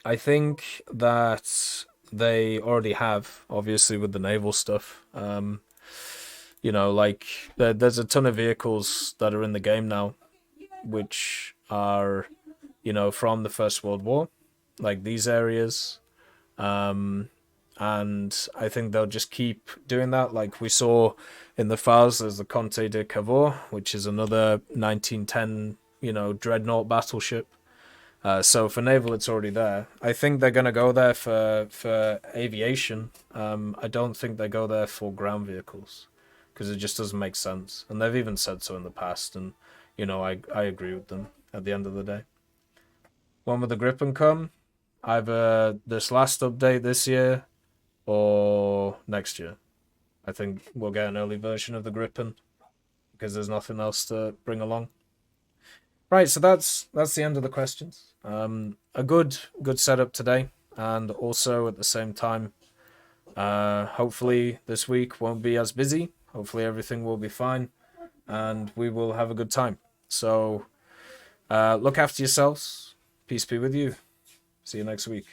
I think that they already have, obviously, with the naval stuff. You know, like there's a ton of vehicles that are in the game now, which are, you know, from the First World War, like these areas. And I think they'll just keep doing that. Like we saw in the files, there's the Conte de Cavour, which is another 1910, you know, dreadnought battleship. So for naval, it's already there. I think they're going to go there for aviation. I don't think they go there for ground vehicles because it just doesn't make sense. And they've even said so in the past. And, you know, I agree with them at the end of the day. When will the Gripen come? Either this last update this year or next year. I think we'll get an early version of the Gripen because there's nothing else to bring along. Right, so that's the end of the questions. A good setup today, and also at the same time, hopefully this week won't be as busy. Hopefully everything will be fine, and we will have a good time. So look after yourselves. Peace be with you. See you next week.